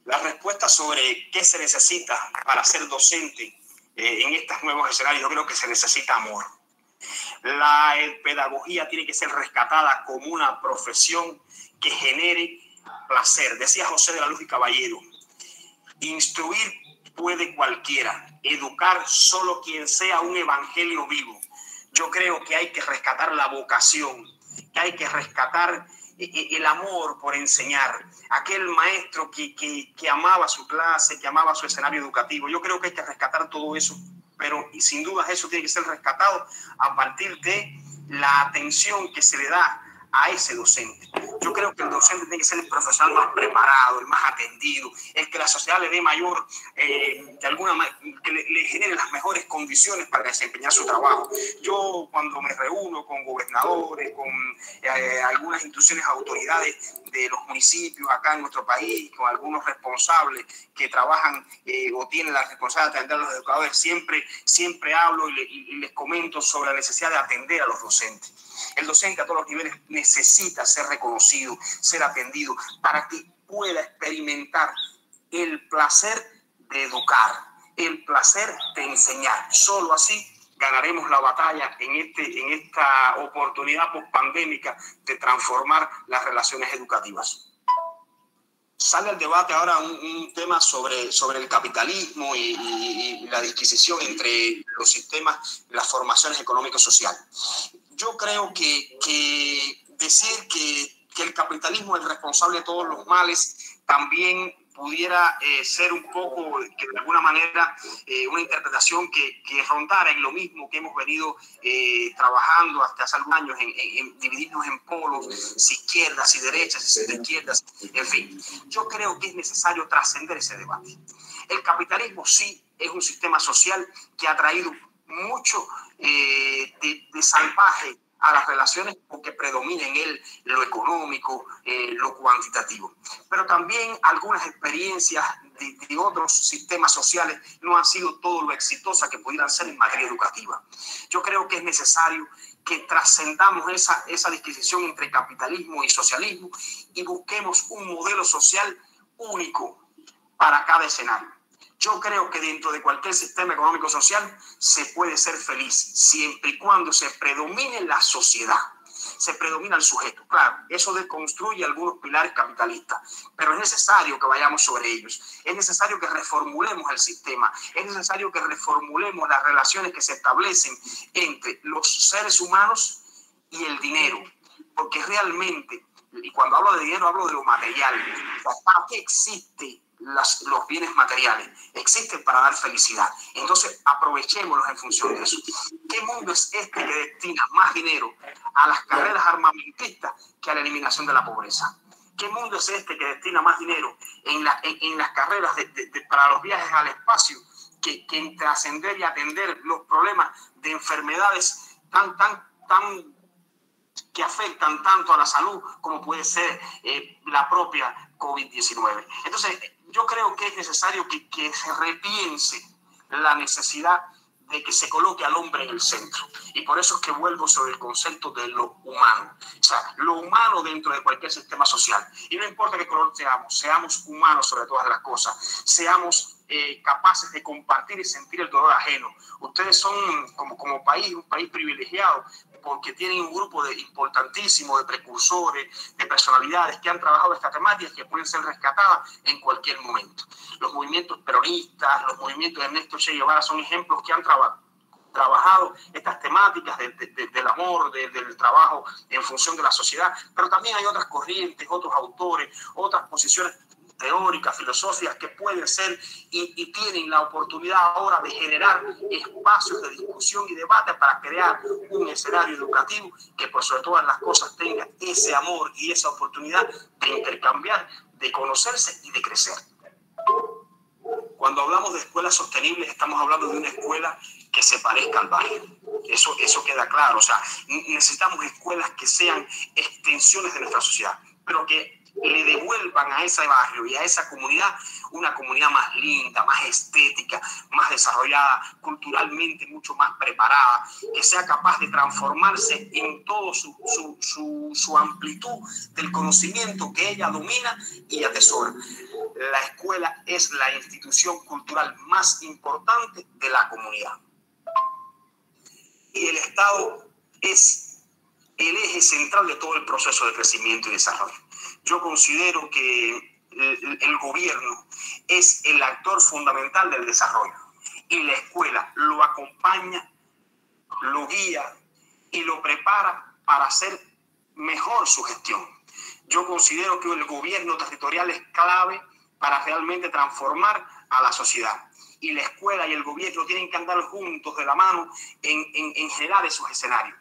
La respuesta sobre qué se necesita para ser docente en estos nuevos escenarios, yo creo que se necesita amor. La pedagogía tiene que ser rescatada como una profesión que genere placer. Decía José de la Luz y Caballero, instruir puede cualquiera, educar solo quien sea un evangelio vivo. Yo creo que hay que rescatar la vocación, que hay que rescatar el amor por enseñar, aquel maestro que amaba su clase, que amaba su escenario educativo. Yo creo que hay que rescatar todo eso, pero y sin duda eso tiene que ser rescatado a partir de la atención que se le da a ese docente. Yo creo que el docente tiene que ser el profesional más preparado, el más atendido, el que la sociedad le dé mayor, de alguna manera, que le genere las mejores condiciones para desempeñar su trabajo. Yo cuando me reúno con gobernadores, con algunas instituciones, autoridades de los municipios acá en nuestro país, con algunos responsables que trabajan o tienen la responsabilidad de atender a los educadores, siempre hablo y les comento sobre la necesidad de atender a los docentes. El docente a todos los niveles necesita ser reconocido, ser atendido, para que pueda experimentar el placer de educar, el placer de enseñar. Solo así ganaremos la batalla en esta oportunidad post-pandémica de transformar las relaciones educativas. Sale al debate ahora un tema sobre el capitalismo y la disquisición entre los sistemas, las formaciones económico-sociales. Yo creo que decir que el capitalismo es el responsable de todos los males también pudiera ser un poco, que de alguna manera, una interpretación que rondara en lo mismo que hemos venido trabajando hasta hace algunos años, en dividirnos en polos, si izquierdas y derechas, si izquierdas, en fin. Yo creo que es necesario trascender ese debate. El capitalismo sí es un sistema social que ha traído mucho de salvaje a las relaciones porque predomina en él lo económico, lo cuantitativo. Pero también algunas experiencias de otros sistemas sociales no han sido todo lo exitosas que pudieran ser en materia educativa. Yo creo que es necesario que trascendamos esa disquisición entre capitalismo y socialismo y busquemos un modelo social único para cada escenario. Yo creo que dentro de cualquier sistema económico-social se puede ser feliz siempre y cuando se predomine la sociedad, se predomina el sujeto. Claro, eso deconstruye algunos pilares capitalistas, pero es necesario que vayamos sobre ellos. Es necesario que reformulemos el sistema, es necesario que reformulemos las relaciones que se establecen entre los seres humanos y el dinero, porque realmente y cuando hablo de dinero hablo de lo material. ¿Para qué existen los bienes materiales? Existen para dar felicidad. Entonces aprovechémoslos en función de eso. ¿Qué mundo es este que destina más dinero a las carreras armamentistas que a la eliminación de la pobreza? ¿Qué mundo es este que destina más dinero en las carreras para los viajes al espacio que en trascender y atender los problemas de enfermedades tan que afectan tanto a la salud como puede ser la propia COVID-19? Entonces, yo creo que es necesario que se repiense la necesidad de que se coloque al hombre en el centro. Y por eso es que vuelvo sobre el concepto de lo humano. O sea, lo humano dentro de cualquier sistema social. Y no importa qué color seamos humanos sobre todas las cosas. Seamos capaces de compartir y sentir el dolor ajeno. Ustedes son, como país, un país privilegiado, porque tienen un grupo importantísimo de precursores, de personalidades que han trabajado esta temática que pueden ser rescatadas en cualquier momento. Los movimientos peronistas, los movimientos de Ernesto Che Guevara son ejemplos que han trabajado estas temáticas del amor, del trabajo en función de la sociedad, pero también hay otras corrientes, otros autores, otras posiciones teóricas, filosóficas que pueden ser y tienen la oportunidad ahora de generar espacios de discusión y debate para crear un escenario educativo que por sobre todas las cosas tenga ese amor y esa oportunidad de intercambiar, de conocerse y de crecer. Cuando hablamos de escuelas sostenibles estamos hablando de una escuela que se parezca al barrio. Eso queda claro. O sea, necesitamos escuelas que sean extensiones de nuestra sociedad, pero que le devuelvan a ese barrio y a esa comunidad una comunidad más linda, más estética, más desarrollada, culturalmente mucho más preparada, que sea capaz de transformarse en todo su amplitud del conocimiento que ella domina y atesora. La escuela es la institución cultural más importante de la comunidad. Y el Estado es el eje central de todo el proceso de crecimiento y desarrollo. Yo considero que el gobierno es el actor fundamental del desarrollo y la escuela lo acompaña, lo guía y lo prepara para hacer mejor su gestión. Yo considero que el gobierno territorial es clave para realmente transformar a la sociedad. Y la escuela y el gobierno tienen que andar juntos de la mano en generar esos escenarios.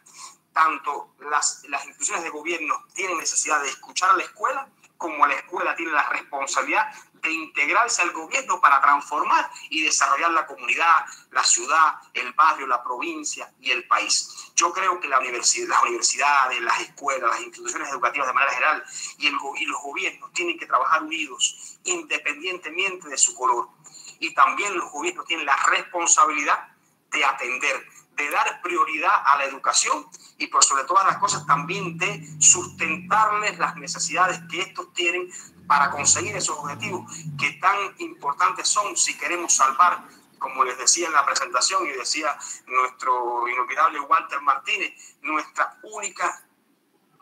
Tanto las instituciones de gobierno tienen necesidad de escuchar a la escuela, como la escuela tiene la responsabilidad de integrarse al gobierno para transformar y desarrollar la comunidad, la ciudad, el barrio, la provincia y el país. Yo creo que las universidades, las escuelas, las instituciones educativas de manera general y los gobiernos tienen que trabajar unidos independientemente de su color. Y también los gobiernos tienen la responsabilidad de atender, de dar prioridad a la educación y por sobre todas las cosas también de sustentarles las necesidades que estos tienen para conseguir esos objetivos que tan importantes son si queremos salvar, como les decía en la presentación y decía nuestro inolvidable Walter Martínez, nuestra única,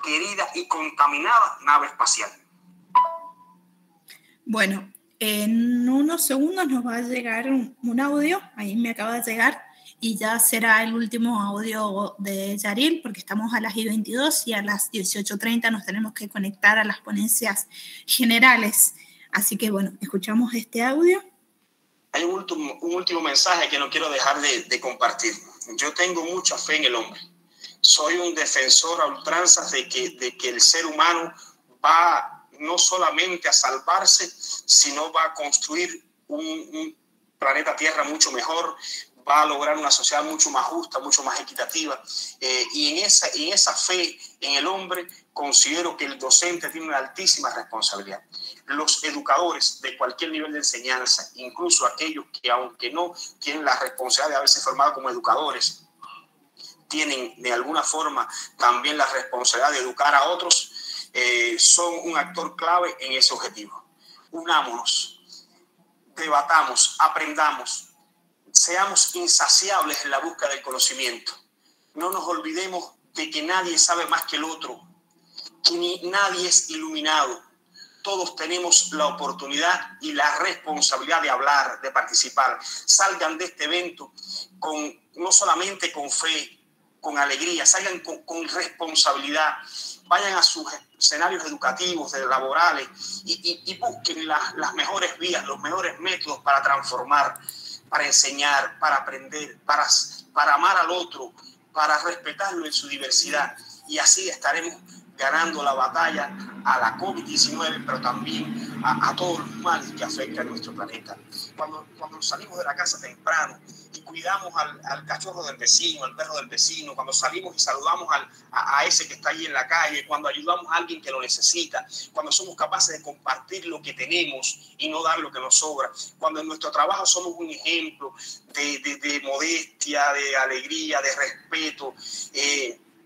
querida y contaminada nave espacial. Bueno, en unos segundos nos va a llegar un audio, ahí me acaba de llegar, y ya será el último audio de Yaril, porque estamos a las 22 y a las 18:30 nos tenemos que conectar a las ponencias generales. Así que bueno, escuchamos este audio. Hay un último mensaje que no quiero dejar de compartir. Yo tengo mucha fe en el hombre. Soy un defensor a ultranzas de que el ser humano va no solamente a salvarse, sino va a construir un planeta Tierra mucho mejor, va a lograr una sociedad mucho más justa, mucho más equitativa. Y en esa fe en el hombre, considero que el docente tiene una altísima responsabilidad. Los educadores de cualquier nivel de enseñanza, incluso aquellos que, aunque no tienen la responsabilidad de haberse formado como educadores, tienen de alguna forma también la responsabilidad de educar a otros, son un actor clave en ese objetivo. Unámonos, debatamos, aprendamos, seamos insaciables en la búsqueda del conocimiento. No nos olvidemos de que nadie sabe más que el otro, que nadie es iluminado. Todos tenemos la oportunidad y la responsabilidad de hablar, de participar. Salgan de este evento no solamente con fe, con alegría, salgan con responsabilidad. Vayan a sus escenarios educativos, laborales, y busquen las mejores vías, los mejores métodos para transformar, para enseñar, para aprender, para amar al otro, para respetarlo en su diversidad. Y así estaremos ganando la batalla a la COVID-19, pero también a todos los males que afectan a nuestro planeta. Cuando salimos de la casa temprano y cuidamos al cachorro del vecino, al perro del vecino, cuando salimos y saludamos a ese que está ahí en la calle, cuando ayudamos a alguien que lo necesita, cuando somos capaces de compartir lo que tenemos y no dar lo que nos sobra, cuando en nuestro trabajo somos un ejemplo de modestia, de alegría, de respeto,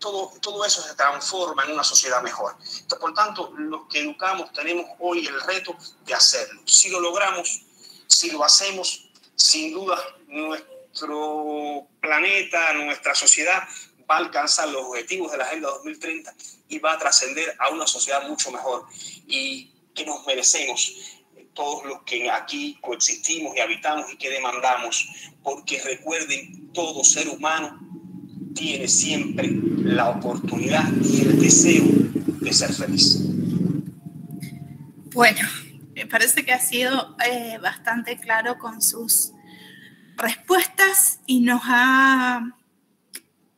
todo eso se transforma en una sociedad mejor. Por tanto, los que educamos tenemos hoy el reto de hacerlo. Si lo logramos, si lo hacemos, sin duda nuestro planeta, nuestra sociedad va a alcanzar los objetivos de la Agenda 2030 y va a trascender a una sociedad mucho mejor y que nos merecemos todos los que aquí coexistimos y habitamos y que demandamos, porque recuerden, todo ser humano tiene siempre la oportunidad y el deseo de ser feliz. Bueno, me parece que ha sido bastante claro con sus respuestas y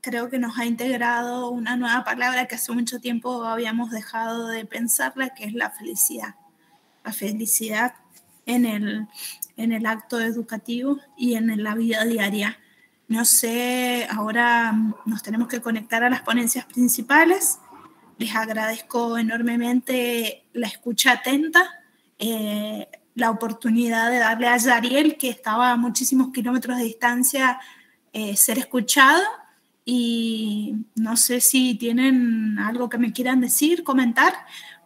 creo que nos ha integrado una nueva palabra que hace mucho tiempo habíamos dejado de pensarla, que es la felicidad. La felicidad en el acto educativo y en la vida diaria. No sé, ahora nos tenemos que conectar a las ponencias principales. Les agradezco enormemente la escucha atenta, la oportunidad de darle a Yariel, que estaba a muchísimos kilómetros de distancia, ser escuchado. Y no sé si tienen algo que me quieran decir, comentar,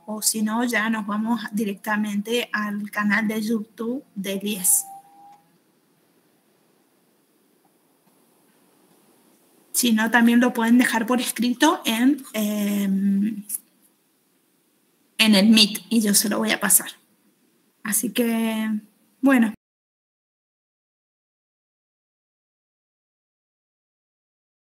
o si no, ya nos vamos directamente al canal de YouTube de Elías. Si no, también lo pueden dejar por escrito en el Meet y yo se lo voy a pasar. Así que, bueno,